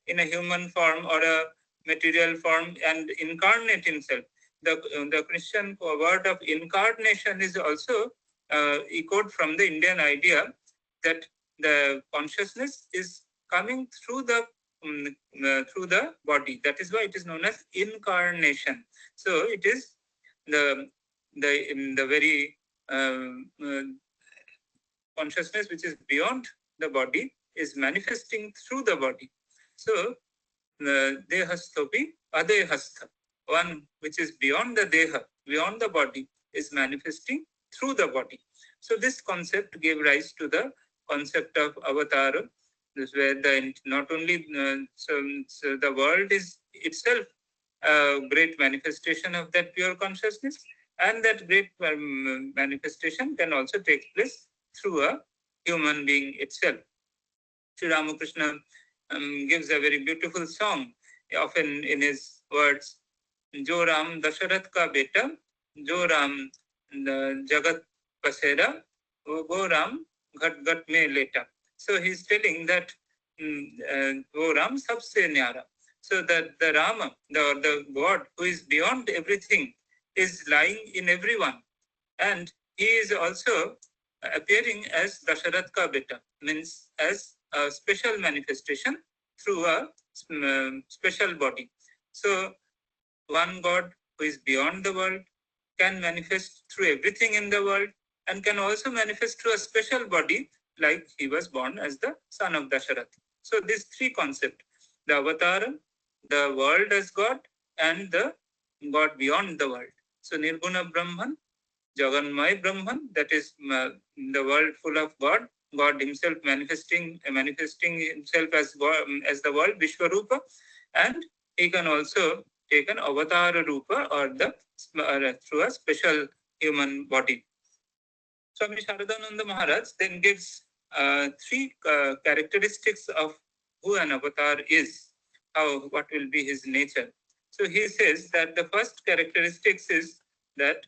in a human form or a material form and incarnate himself. The Christian word of incarnation is also echoed from the Indian idea that the consciousness is coming through the body. That is why it is known as incarnation. So it is the very consciousness which is beyond the body is manifesting through the body. So Dehastopi Adehastha, one which is beyond the Deha, beyond the body, is manifesting through the body. So this concept gave rise to the concept of Avatara. This is where not only so the world is itself a great manifestation of that pure consciousness, and that great manifestation can also take place through a human being itself. Sri Ramakrishna gives a very beautiful song, often in his words, Jo Ram Dasharath ka beta, Jo Ram Jagat pasera, Go Ram Ghat Ghat mein leta. So he's telling that Go Ram sabse nyara. So that the Rama, the God who is beyond everything, is lying in everyone. And he is also appearing as Dasharath ka beta, means as a special manifestation through a special body. So one God who is beyond the world can manifest through everything in the world and can also manifest through a special body, like he was born as the son of Dasharath. So these three concepts, the Avatara, the world as God, and the God beyond the world. So Nirguna Brahman, Jaganmay Brahman, that is the world full of God, God himself manifesting himself as God, as the world, Vishwarupa, and he can also take an Avatara Rupa, or through a special human body. Swami Sharadananda Maharaj then gives three characteristics of who an avatar is, what will be his nature. So he says that the first characteristics is that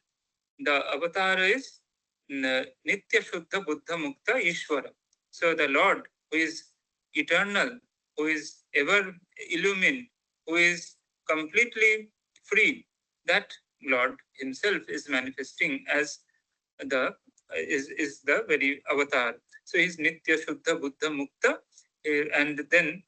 the avatar is Nitya Shuddha Buddha Mukta Ishvara. So the Lord, who is eternal, who is ever illumined, who is completely free, that Lord himself is manifesting as is the very avatar. So he's Nitya Shuddha Buddha Mukta. And then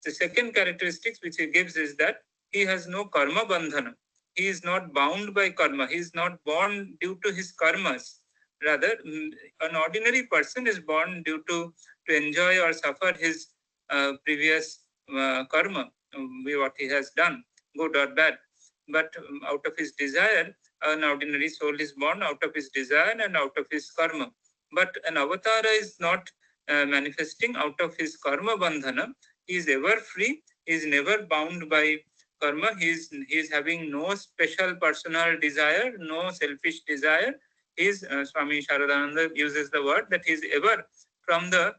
the second characteristics which he gives is that he has no karma bandhana. He is not bound by karma. He is not born due to his karmas. Rather, an ordinary person is born due to enjoy or suffer his previous karma, what he has done, good or bad. But out of his desire, an ordinary soul is born out of his desire and out of his karma. But an avatara is not manifesting out of his karma bandhana. He is ever free. He is never bound by karma. He is having no special personal desire, no selfish desire. Swami Sharadananda uses the word that he is ever, from the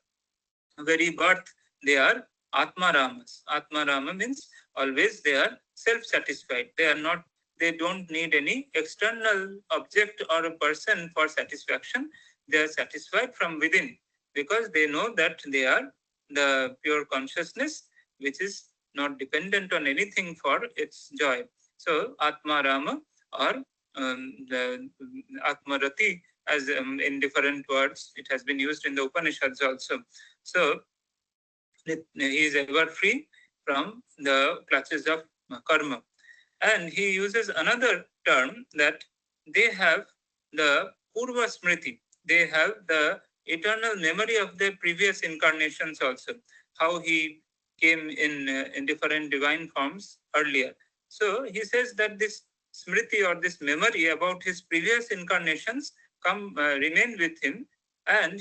very birth, they are Atma Ramas. Atma Rama means always they are self-satisfied. They don't need any external object or a person for satisfaction. They are satisfied from within because they know that they are the pure consciousness which is not dependent on anything for its joy. So Atma Rama or the Atma Rati, as in different words, it has been used in the Upanishads also. So he is ever free from the clutches of karma. And he uses another term that they have the Purva Smriti. They have the eternal memory of their previous incarnations also, how he came in different divine forms earlier. So he says that this Smriti or this memory about his previous incarnations remain with him, and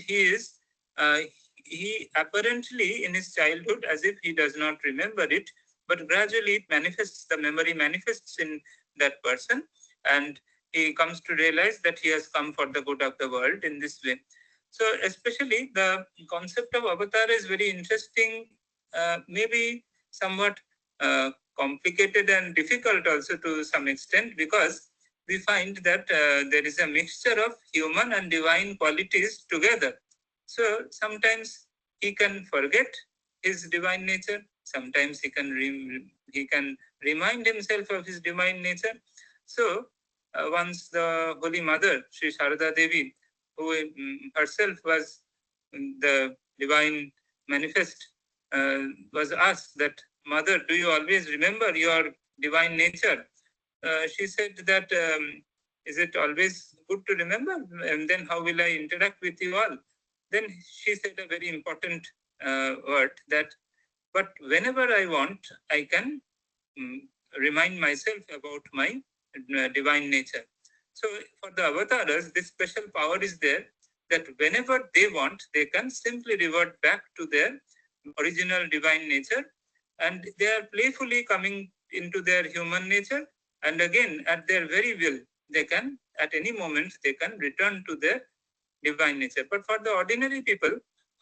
uh, he apparently in his childhood as if he does not remember it, but gradually it manifests, the memory manifests in that person, and he comes to realize that he has come for the good of the world in this way. So especially the concept of avatar is very interesting, maybe somewhat complicated and difficult also to some extent, because we find that there is a mixture of human and divine qualities together. So sometimes he can forget his divine nature. Sometimes he can remind himself of his divine nature. So once the Holy Mother, Sri Sharada Devi, who herself was the divine manifest, was asked that, Mother, do you always remember your divine nature? She said that, is it always good to remember? And then how will I interact with you all? Then she said a very important word that, but whenever I want, I can remind myself about my divine nature. So for the avatars, this special power is there that whenever they want, they can simply revert back to their original divine nature, and they are playfully coming into their human nature, and again at their very will, they can, at any moment, they can return to their divine nature. But for the ordinary people,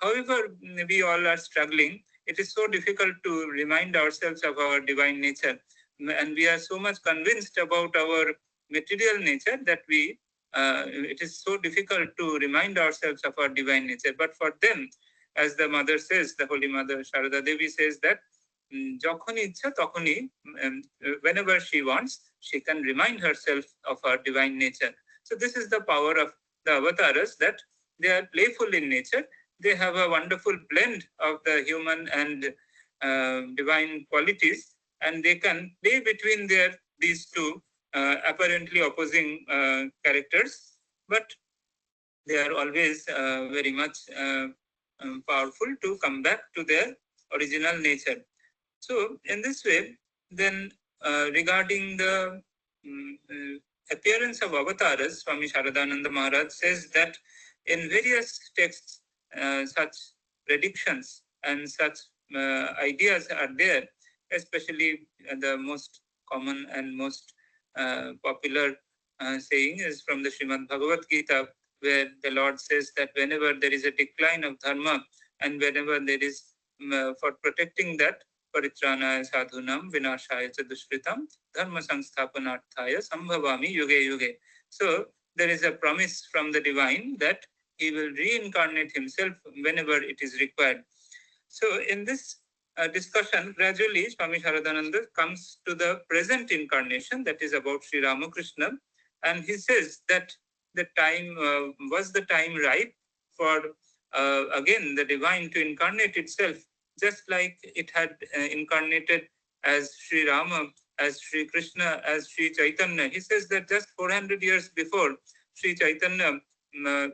however we all are struggling, it is so difficult to remind ourselves of our divine nature. And we are so much convinced about our material nature that it is so difficult to remind ourselves of our divine nature. But for them, as the mother says, the Holy Mother Sharada Devi says that, যখনই ইচ্ছা তখনই, whenever she wants, she can remind herself of her divine nature. So this is the power of the avatars, that they are playful in nature. They have a wonderful blend of the human and divine qualities, and they can play between these two apparently opposing characters, but they are always very much powerful to come back to their original nature. So in this way, then regarding the appearance of avatars, Swami Sharadananda Maharaj says that in various texts, such predictions and such ideas are there, especially the most common and most popular saying is from the Srimad Bhagavad Gita, where the Lord says that whenever there is a decline of dharma, and whenever there is, for protecting that, Paritranaya sadhunam vinashaya cha dushritam dharma samsthapanarthaya sambhavami yuge yuge. So there is a promise from the divine that he will reincarnate himself whenever it is required. So in this discussion, gradually Swami Sharadananda comes to the present incarnation, that is about Sri Ramakrishna, and he says that the time was the time ripe for again the divine to incarnate itself, just like it had incarnated as Sri Rama, as Sri Krishna, as Sri Chaitanya. He says that just 400 years before, Sri Chaitanya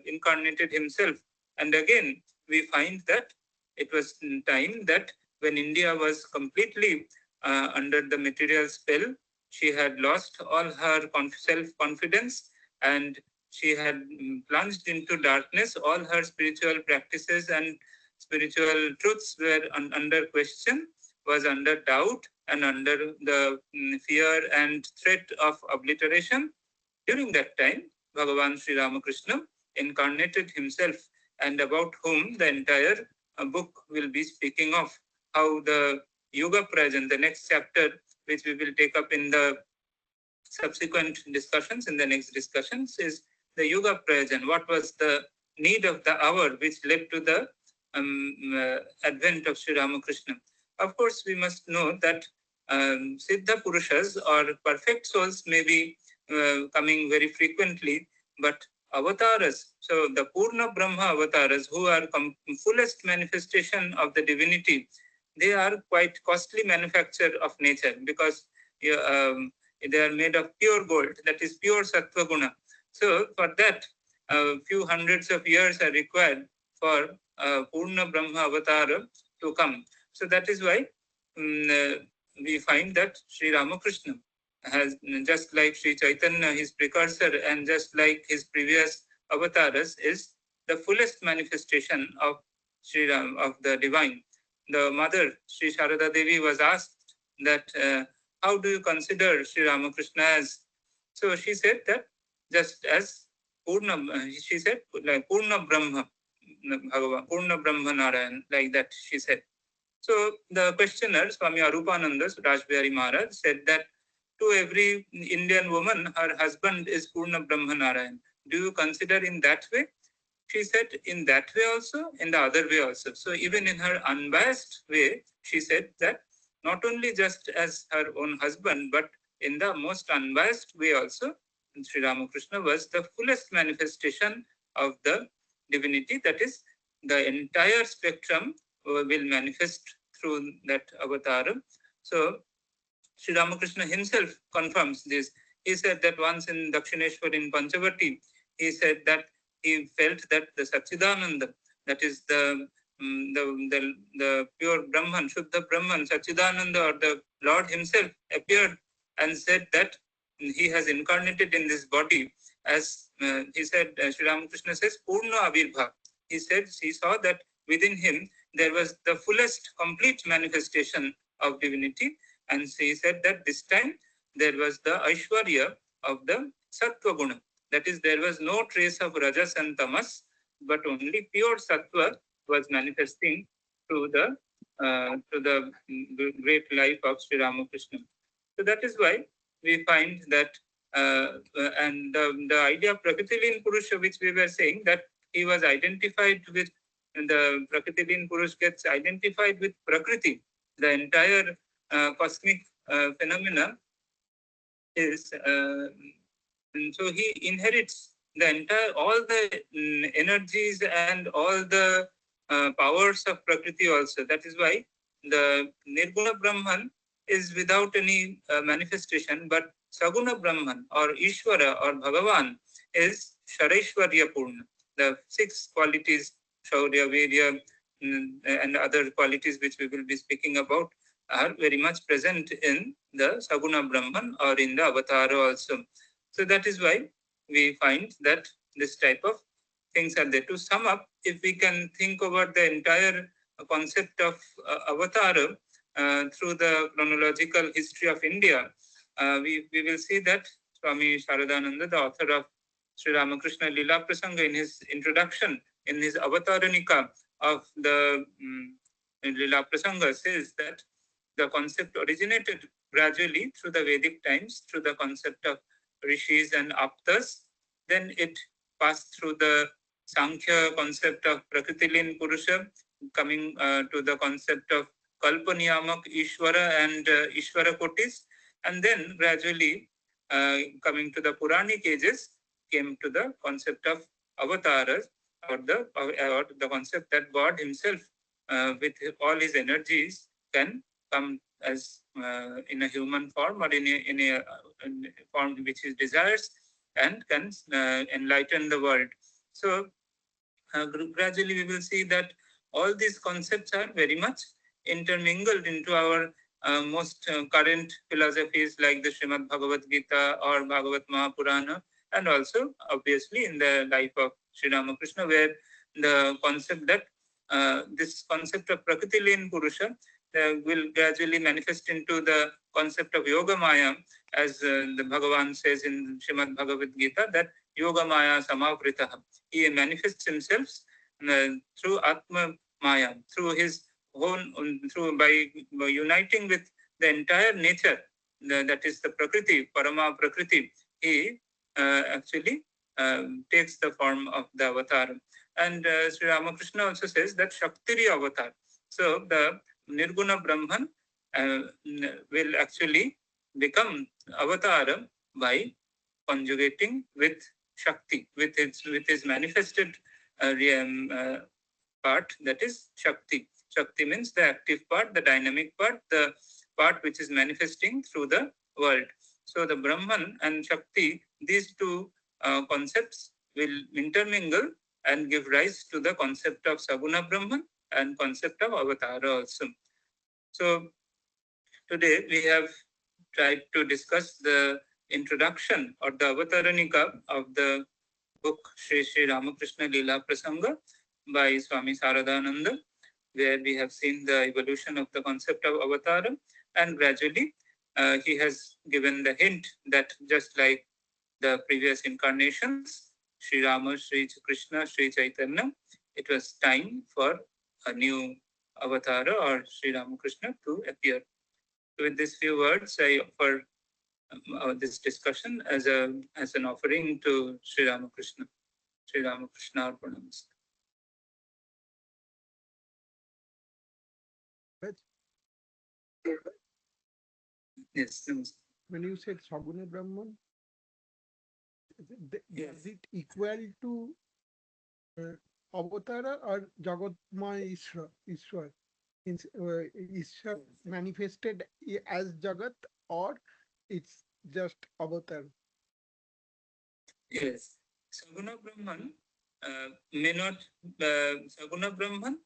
incarnated himself. And again, we find that it was time that when India was completely under the material spell, she had lost all her self-confidence, and she had plunged into darkness. All her spiritual practices and spiritual truths were under question, was under doubt, and under the fear and threat of obliteration. During that time, Bhagavan Sri Ramakrishna incarnated himself, and about whom the entire book will be speaking of, how the Yuga Prajan, the next chapter, which we will take up in the subsequent discussions, in the next discussions, is the Yuga Prajan. What was the need of the hour which led to the advent of Sri Ramakrishna? Of course, we must know that Siddha Purushas or perfect souls may be coming very frequently, but avatars, so the Purna Brahma avatars, who are fullest manifestation of the divinity, they are quite costly manufacture of nature, because they are made of pure gold, that is pure Sattva Guna. So for that, a few hundreds of years are required for Purna Brahma avatar to come. So that is why we find that Sri Ramakrishna has, just like Sri Chaitanya, his precursor, and just like his previous avatars, is the fullest manifestation of Sri Ram, of the divine. The mother, Sri Sharada Devi, was asked that how do you consider Sri Ramakrishna as? So she said that just as Purna, she said like Purna Brahma, Bhagavan, Purna Brahma Narayan, like that she said. So the questioner, Swami Arupananda Rajbihari Maharaj, said that to every Indian woman, her husband is Purna Brahma Narayan. Do you consider in that way? She said in that way also, in the other way also. So even in her unbiased way, she said that not only just as her own husband, but in the most unbiased way also, Sri Ramakrishna was the fullest manifestation of the divinity. That is, the entire spectrum will manifest through that avatar. So Sri Ramakrishna himself confirms this. He said that once in Dakshineshwar in Panchavati, he said that he felt that the Satchidananda, that is the pure Brahman, Shuddha Brahman, Satchidananda, or the Lord himself appeared and said that he has incarnated in this body. As he said, Sri Ramakrishna says, Purna Avirbha. He said, he saw that within him there was the fullest, complete manifestation of divinity. And he said that this time there was the Aishwarya of the Sattva Guna. That is, there was no trace of Rajas and Tamas, but only pure Sattva was manifesting through the great life of Sri Ramakrishna. So that is why we find that, and the idea of Prakritilin Purusha, which we were saying, that he was identified with, the Prakritilin Purush gets identified with Prakriti, the entire cosmic phenomena is, and so he inherits the entire, all the energies and all the powers of Prakriti also. That is why the Nirguna Brahman is without any manifestation, but Saguna Brahman or Ishvara or Bhagavan is Sharaishwarya Purna. The 6 qualities, Shaurya, Virya, and other qualities which we will be speaking about, are very much present in the Saguna Brahman or in the Avatar also. So that is why we find that this type of things are there. To sum up, if we can think over the entire concept of Avatar through the chronological history of India, we will see that Swami Sharadananda, the author of Sri Ramakrishna Lila Prasanga, in his introduction, in his Avataranika of the Lila Prasanga, says that the concept originated gradually through the Vedic times, through the concept of rishis and aptas. Then it passed through the Sankhya concept of Prakritilin Purusha, coming to the concept of Kalpaniyamak Ishvara and Ishvara Kotis. And then gradually coming to the Puranic ages, came to the concept of avatars, or the concept that God himself, with all his energies, can come as in a human form or in a form which he desires, and can enlighten the world. So gradually we will see that all these concepts are very much intermingled into our most current philosophies, like the Srimad Bhagavad Gita or Bhagavat Mahapurana, and also obviously in the life of Sri Ramakrishna, where the concept that this concept of Prakritilin Purusha will gradually manifest into the concept of Yoga Maya, as the Bhagavan says in Srimad Bhagavad Gita, that Yoga Maya Samavritaha. He manifests himself through Atma Maya, through his by uniting with the entire nature, that is the Prakriti, Parama Prakriti, he actually takes the form of the avatar. And Sri Ramakrishna also says that Shaktiri avatar. So the Nirguna Brahman will actually become avatar by conjugating with Shakti, with his manifested part, that is Shakti. Shakti means the active part, the dynamic part, the part which is manifesting through the world. So the Brahman and Shakti, these two concepts will intermingle and give rise to the concept of Saguna Brahman and concept of Avatara also. So today we have tried to discuss the introduction or the Avataranika of the book Sri Ramakrishna Lila Prasanga by Swami Saradananda, where we have seen the evolution of the concept of avatara, and gradually he has given the hint that just like the previous incarnations, Sri Rama, Sri Krishna, Sri Chaitanya, it was time for a new avatara or Sri Ramakrishna to appear. So with these few words, I offer this discussion as an offering to Sri Ramakrishna. Sri Ramakrishna Arpanamastu. Yes. When you said Saguna Brahman, is it equal to Avatara or Jagatmaya Ishwar? Ishwar manifested as Jagat, or it's just Avatar? Yes. Saguna Brahman may not, Saguna Brahman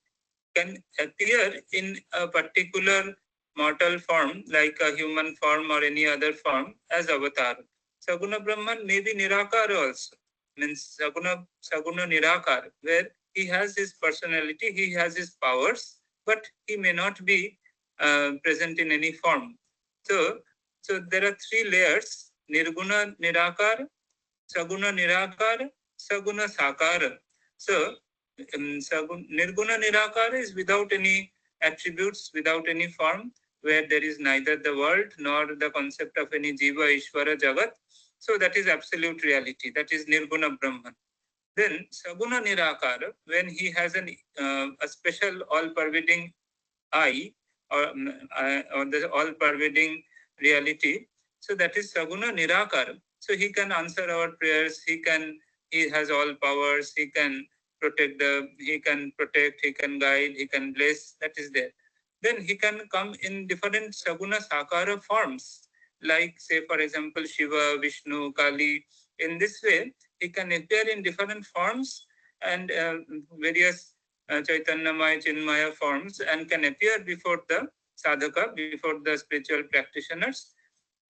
can appear in a particular mortal form, like a human form or any other form, as avatar. Saguna Brahman may be Nirakara also, means Saguna Nirakara, where he has his personality, he has his powers, but he may not be present in any form. So there are three layers: Nirguna Nirakara, Saguna Nirakara, Saguna Sakara. So Nirguna Nirakara is without any attributes, without any form, where there is neither the world nor the concept of any Jiva, Ishvara, Jagat. So that is absolute reality. That is Nirguna Brahman. Then Saguna Nirakara, when he has a special all-pervading eye, or the all-pervading reality, so that is Saguna Nirakara. So he can answer our prayers, he has all powers, he can protect, he can guide, he can bless, that is there. Then he can come in different Saguna Sakara forms, like say for example Shiva, Vishnu, Kali. In this way, he can appear in different forms and various Chaitanyamaya, Chinmaya forms, and can appear before the sadhaka, before the spiritual practitioners.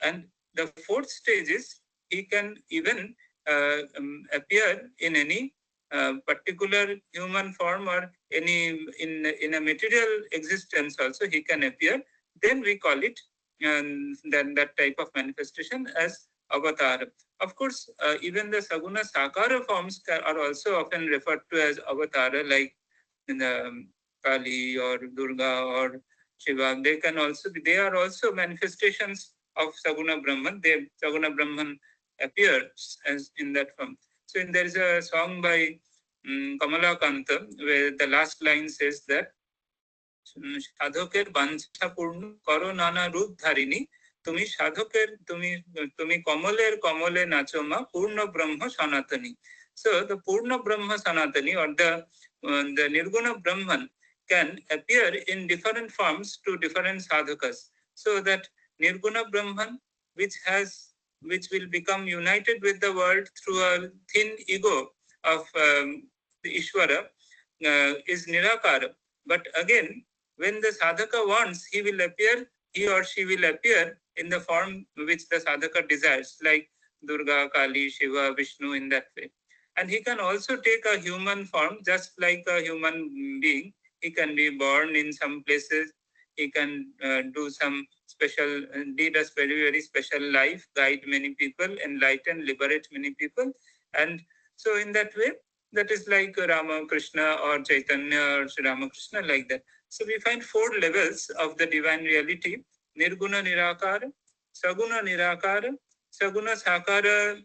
And the fourth stage is he can even appear in any particular human form or in a material existence also he can appear. Then we call it then that type of manifestation as avatar. Of course, even the Saguna Sakara forms are also often referred to as avatara, like in the Kali or Durga or Shiva. They are also manifestations of Saguna Brahman. Saguna Brahman appears as in that form. So there is a song by Kamala Kanta where the last line says that সাধকের বাঞ্ছা পূর্ণ করো নানা রূপ ধারিণী তুমি সাধকের তুমি কমলের কমলে নাচো মা পূর্ণ ব্রহ্ম সনাতনী. So the Purna Brahma Sanatani, or the Nirguna Brahman, can appear in different forms to different sadhakas. So that Nirguna Brahman, which will become united with the world through a thin ego of the Ishvara, is Nirakara. But again, when the sadhaka wants, he or she will appear in the form which the sadhaka desires, like Durga, Kali, Shiva, Vishnu, in that way. And he can also take a human form, just like a human being. He can be born in some places. He can do some lead a very, very special life, guide many people, enlighten, liberate many people. And so in that way, that is like RamaKrishna or Chaitanya or Sri Ramakrishna, like that. So we find 4 levels of the divine reality: Nirguna Nirakara, Saguna Nirakara, Saguna Sakara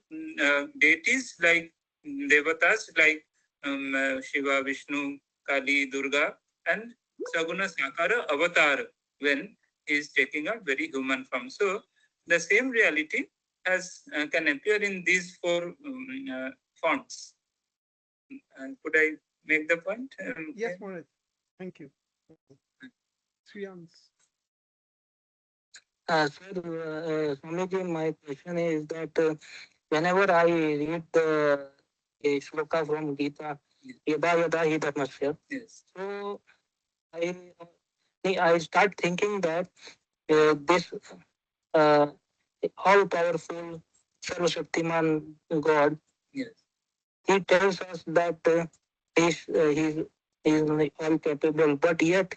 deities like Devatas, like Shiva, Vishnu, Kali, Durga, and Saguna Sakara Avatar when he is taking a very human form. So the same reality has can appear in these 4 forms. Could I make the point? Yes, Maharaj. Thank you. Sriyans. Sir, Swamiji, my question is that whenever I read the shloka from Gita, Yada Yada Hi Dharmasya, Yes. so I I start thinking that this uh, all powerful Sarvashaktiman God, Yes. he tells us that he's all capable, but yet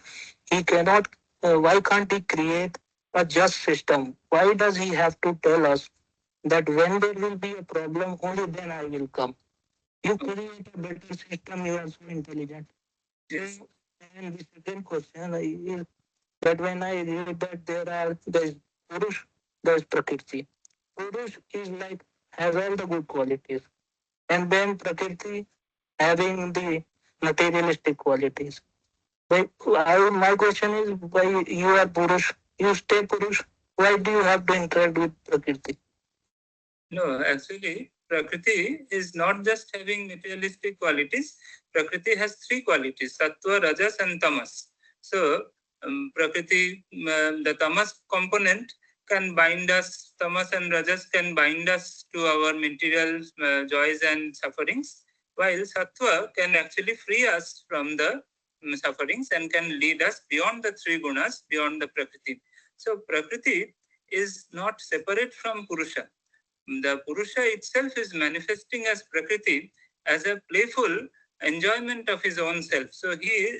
he cannot. Why can't he create a just system? Why does he have to tell us that when there will be a problem, only then I will come? You create a better system. You are so intelligent. Yes. So, and the second question is that when I read that there is Purush, there is Prakriti. Purush is like has all the good qualities, and then Prakriti having the materialistic qualities. My question is why you are Purush, you stay Purush, why do you have to interact with Prakriti? No, actually, Prakriti is not just having materialistic qualities. Prakriti has 3 qualities: Sattva, Rajas, and Tamas. So, Prakriti, the Tamas component can bind us, Tamas and Rajas can bind us to our material joys and sufferings, while Sattva can actually free us from the sufferings and can lead us beyond the 3 gunas, beyond the Prakriti. So, Prakriti is not separate from Purusha. The Purusha itself is manifesting as Prakriti as a playful enjoyment of his own self. So he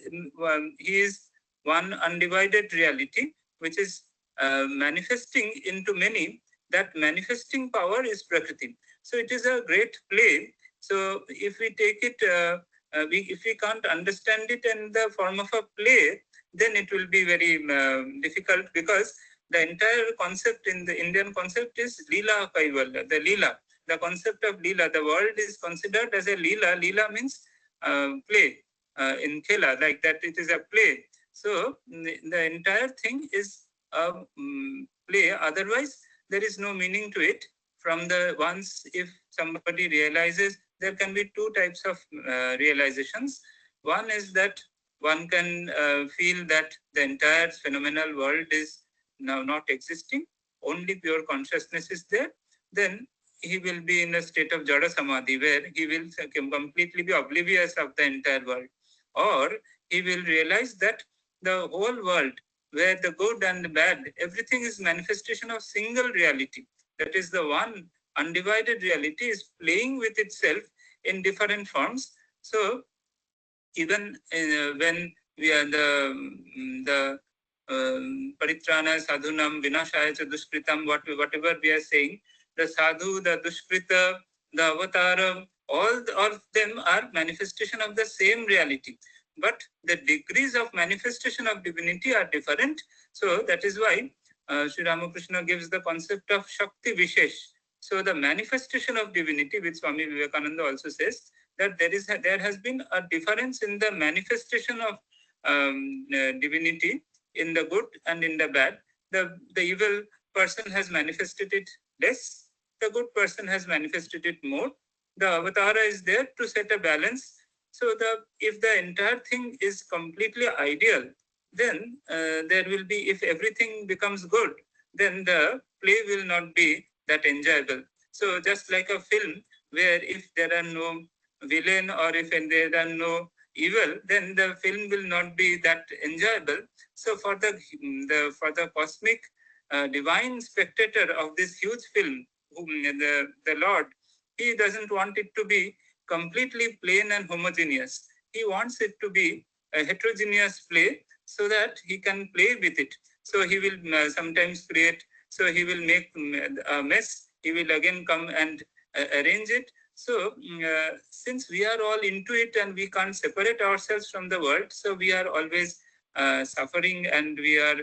is one undivided reality which is manifesting into many. That manifesting power is Prakriti. So it is a great play. So if we take it, if we can't understand it in the form of a play, then it will be very difficult, because the entire concept in the Indian concept is Lila Kaivalya, the Lila. The concept of Lila, the world is considered as a Lila. Lila means play in Khela, like that it is a play. So the entire thing is a play. Otherwise, there is no meaning to it. From the once, if somebody realizes, there can be 2 types of realizations. One is that one can feel that the entire phenomenal world is now not existing, only pure consciousness is there. Then he will be in a state of Jada Samadhi, where he will completely be oblivious of the entire world. Or he will realize that the whole world, where the good and the bad, everything is manifestation of single reality. That is the one undivided reality is playing with itself in different forms. So even when we are the Paritrana Sadhunam Vinashaya Dushkritam, whatever we are saying, the Sadhu, the Dushkrita, the Avataram, all of them are manifestation of the same reality. But the degrees of manifestation of divinity are different. So that is why Sri Ramakrishna gives the concept of Shakti Vishesh. So the manifestation of divinity, which Swami Vivekananda also says, that there has been a difference in the manifestation of divinity in the good and in the bad. The evil person has manifested it less. The good person has manifested it more. The avatara is there to set a balance. So if the entire thing is completely ideal, then there will be, if everything becomes good, then the play will not be that enjoyable. So just like a film, where if there are no villain or if there are no evil, then the film will not be that enjoyable. So for the cosmic divine spectator of this huge film, the Lord, he doesn't want it to be completely plain and homogeneous. He wants it to be a heterogeneous play, so that he can play with it. So he will sometimes create. So he will make a mess. He will again come and arrange it. So since we are all into it and we can't separate ourselves from the world, so we are always suffering and we are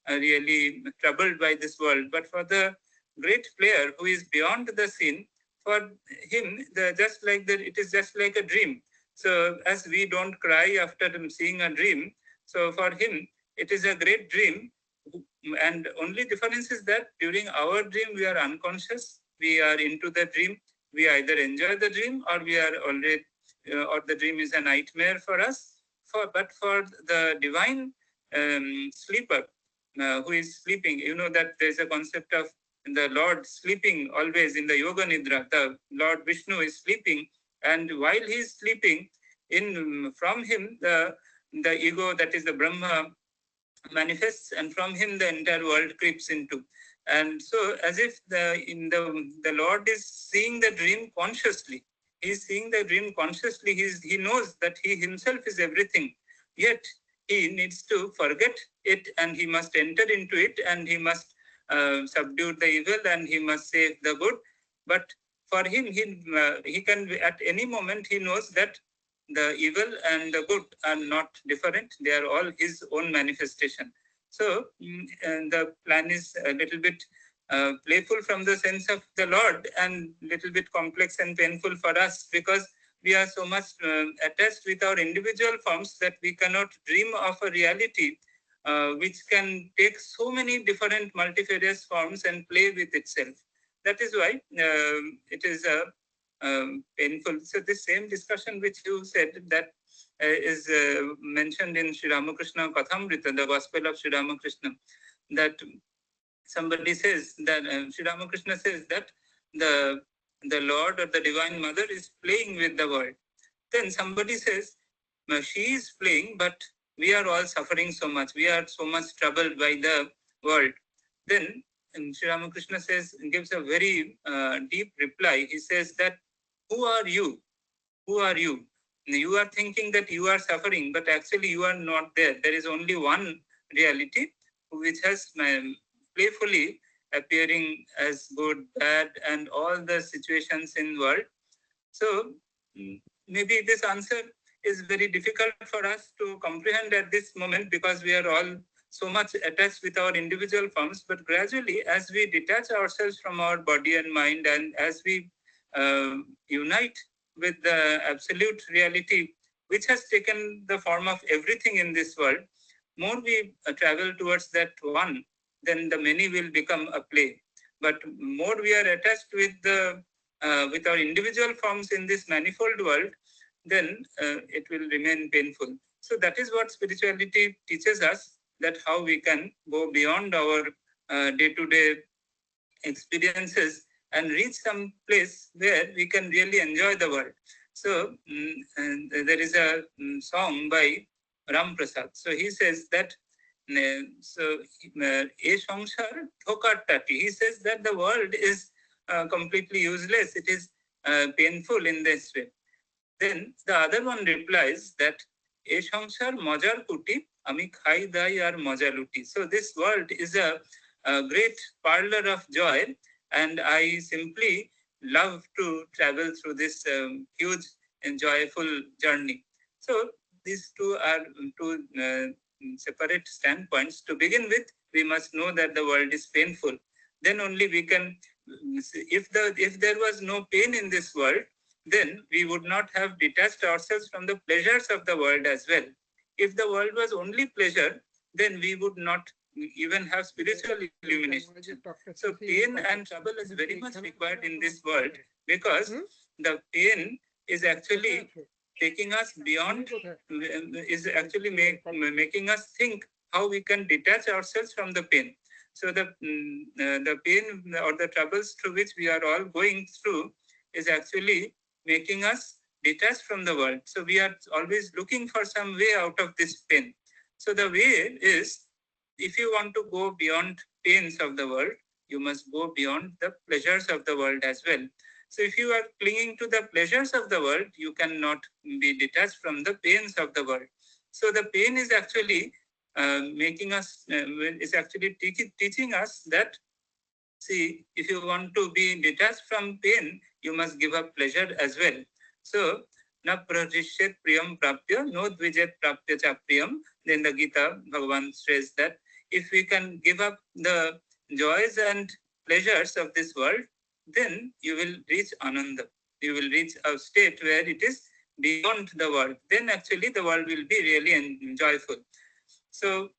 really troubled by this world. But for the great player who is beyond the scene, for him, just like that, it is just like a dream. So as we don't cry after seeing a dream, so for him, it is a great dream. And only difference is that during our dream, we are unconscious, we are into the dream, we either enjoy the dream or we are already, or the dream is a nightmare for us. But for the divine sleeper who is sleeping, you know that there is a concept of the Lord sleeping always in the Yoga Nidra. The Lord Vishnu is sleeping, and while he is sleeping, from him the ego, that is the Brahma, manifests, and from him the entire world creeps into. And so as if the Lord is seeing the dream consciously. He's seeing the dream consciously. He knows that he himself is everything, yet he needs to forget it and he must enter into it and he must subdue the evil and he must save the good. But for him, he can, at any moment, he knows that the evil and the good are not different. They are all his own manifestation. So and the plan is a little bit playful from the sense of the Lord and little bit complex and painful for us, because we are so much attached with our individual forms that we cannot dream of a reality which can take so many different multifarious forms and play with itself. That is why it is a painful. So this same discussion which you said, that is mentioned in Sri RamaKrishna Kathamrita, the Gospel of Sri RamaKrishna, that somebody says that Sri RamaKrishna says that the Lord or the Divine Mother is playing with the world. Then somebody says, she is playing, but we are all suffering so much. We are so much troubled by the world. Then Sri RamaKrishna gives a very deep reply. He says that, who are you? Who are you? You are thinking that you are suffering, but actually you are not there. There is only one reality which has playfully appearing as good, bad, and all the situations in the world. So maybe this answer is very difficult for us to comprehend at this moment, because we are all so much attached with our individual forms. But gradually, as we detach ourselves from our body and mind, and as we unite with the absolute reality, which has taken the form of everything in this world, more we travel towards that one, then the many will become a play. But more we are attached with our individual forms in this manifold world, then it will remain painful. So that is what spirituality teaches us, that how we can go beyond our day-to-day experiences and reach some place where we can really enjoy the world. So there is a song by Ram Prasad. So he says that, he says that the world is completely useless. It is painful in this way. Then the other one replies that, "E সংসার মজার কুটি, আমি খাই দাই আর মজা লুটি." So this world is a great parlor of joy, and I simply love to travel through this huge and joyful journey. So these two are two separate standpoints. To begin with, we must know that the world is painful. Then only we can, if there was no pain in this world, then we would not have detached ourselves from the pleasures of the world as well. If the world was only pleasure, then we would not even have spiritual illumination. So pain and trouble is very much required in this world, because the pain is actually taking us beyond, is actually making us think how we can detach ourselves from the pain. So the pain or the troubles through which we are all going through is actually making us detached from the world. So we are always looking for some way out of this pain. So the way is, if you want to go beyond pains of the world, you must go beyond the pleasures of the world as well. So if you are clinging to the pleasures of the world, you cannot be detached from the pains of the world. So the pain is actually teaching us that, see, if you want to be detached from pain, you must give up pleasure as well. So, na prarishyet priyam prapya, no dvijet prapya cha priyam. Then the Gita, Bhagavan says that if we can give up the joys and pleasures of this world, then you will reach Ananda. You will reach a state where it is beyond the world. Then actually the world will be really joyful. So,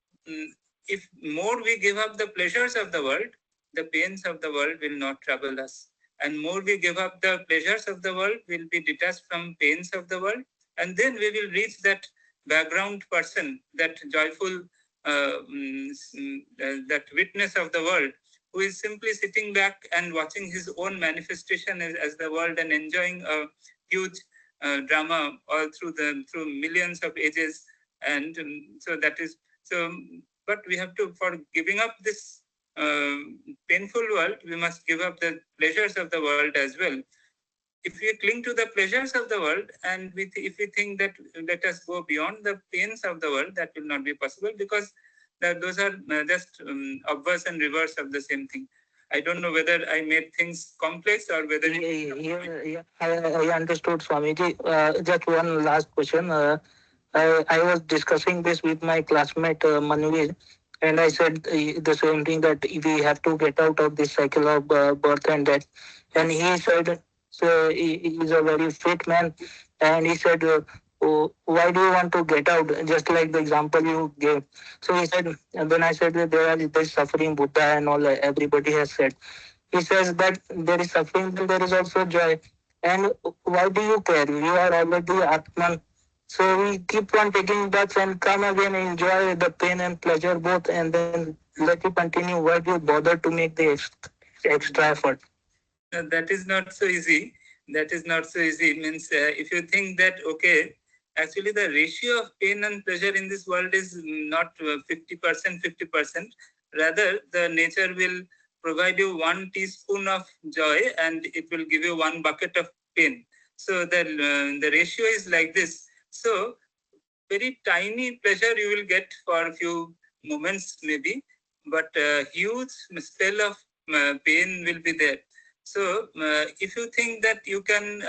if more we give up the pleasures of the world, the pains of the world will not trouble us. And more we give up the pleasures of the world, we'll be detached from pains of the world. And then we will reach that background person, that joyful, that witness of the world, who is simply sitting back and watching his own manifestation as the world and enjoying a huge drama all through millions of ages. And so that is so. But we have to, for giving up this painful world, we must give up the pleasures of the world as well. If we cling to the pleasures of the world, and if we think that let us go beyond the pains of the world, that will not be possible, because those are just obverse and reverse of the same thing. I don't know whether I made things complex or whether... I understood, Swamiji. Just one last question. I was discussing this with my classmate Manvir, and I said the same thing, that we have to get out of this cycle of birth and death. And he said, so he is a very fit man, and he said, oh, why do you want to get out? Just like the example you gave. So he said, and then I said that there is suffering, Buddha and all, everybody has said. He says that there is suffering, but there is also joy. And why do you care? You are already Atman. So we keep on taking breaths and come again, enjoy the pain and pleasure both, and then let it continue. Why do you bother to make the extra effort? That is not so easy. That is not so easy. Means if you think that, okay, actually the ratio of pain and pleasure in this world is not 50%, 50%. Rather, the nature will provide you 1 teaspoon of joy and it will give you 1 bucket of pain. So the ratio is like this. So very tiny pleasure you will get for a few moments maybe, but huge spell of pain will be there. So if you think that you can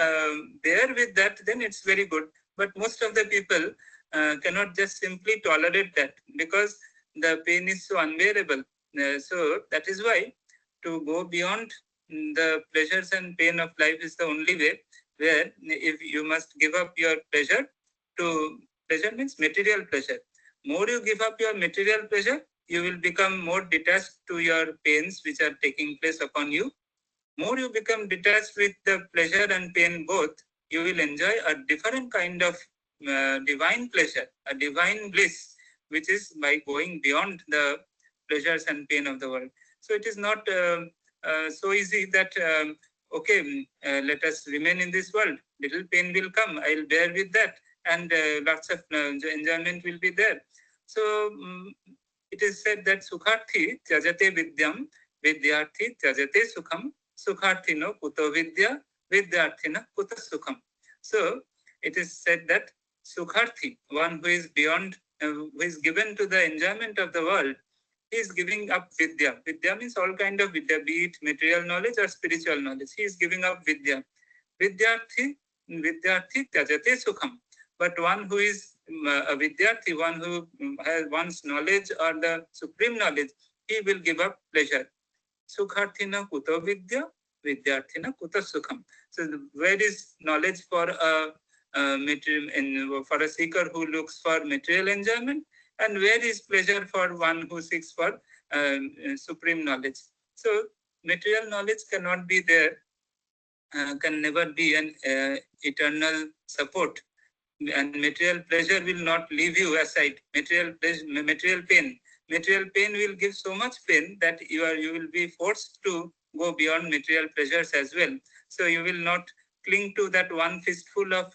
bear with that, then it's very good. But most of the people cannot just simply tolerate that, because the pain is so unbearable. So that is why to go beyond the pleasures and pain of life is the only way, where if you must give up your pleasure to... Pleasure means material pleasure. More you give up your material pleasure, you will become more detached to your pains which are taking place upon you. More you become detached with the pleasure and pain both, you will enjoy a different kind of divine pleasure, a divine bliss, which is by going beyond the pleasures and pain of the world. So it is not so easy that, okay, let us remain in this world. Little pain will come, I'll bear with that, and lots of enjoyment will be there. So it is said that Sukharthi tyajate vidyam, vidyarthi tyajate sukham, Sukharthino kuto vidya, vidyarthina kuta sukham. So it is said that Sukharthi, one who is beyond, who is given to the enjoyment of the world, he is giving up vidya. Vidya means all kind of vidya, be it material knowledge or spiritual knowledge. He is giving up vidya. Vidyarthi tyajate sukham. But one who is a vidyarthi, one who has one's knowledge or the supreme knowledge, he will give up pleasure. Sukharthina kuto vidya, vidyarthina kuta sukham. So where is knowledge for for a seeker who looks for material enjoyment, and where is pleasure for one who seeks for supreme knowledge? So material knowledge cannot be there, can never be an eternal support, and material pleasure will not leave you aside. Material pain will give so much pain that you will be forced to go beyond material pleasures as well. So you will not cling to that one fistful of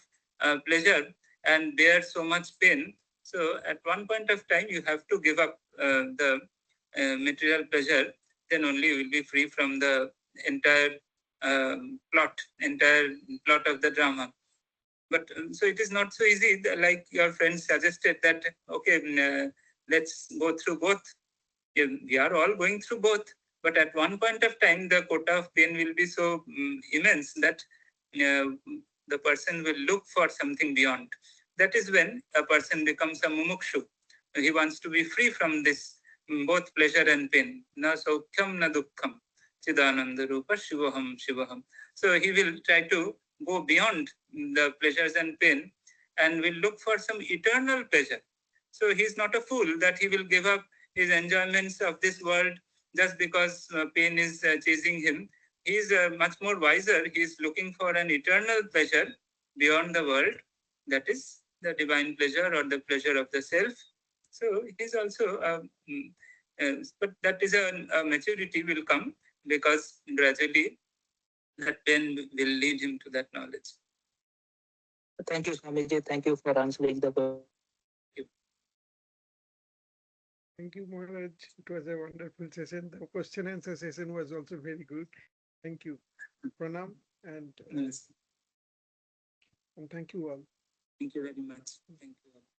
pleasure and bear so much pain. So at one point of time you have to give up the material pleasure. Then only you will be free from the entire plot of the drama. But so it is not so easy, like your friend suggested that, okay, let's go through both. We are all going through both. But at one point of time, the quota of pain will be so immense that the person will look for something beyond. That is when a person becomes a mumukshu. He wants to be free from this both pleasure and pain. Na saukhyam na dukkham. Chidananda Rupa Shivaham Shivaham. So he will try to go beyond the pleasures and pain and will look for some eternal pleasure. So he is not a fool that he will give up his enjoyments of this world just because pain is chasing him. He is much more wiser. He is looking for an eternal pleasure beyond the world. That is the divine pleasure or the pleasure of the self. So he is also, but that is a maturity will come because gradually that pain will lead him to that knowledge. Thank you, Swamiji. Thank you for answering the question. Thank you, Maharaj. It was a wonderful session. The question answer session was also very good. Thank you. Pranam and Yes. thank you all. Thank you very much. Thank you.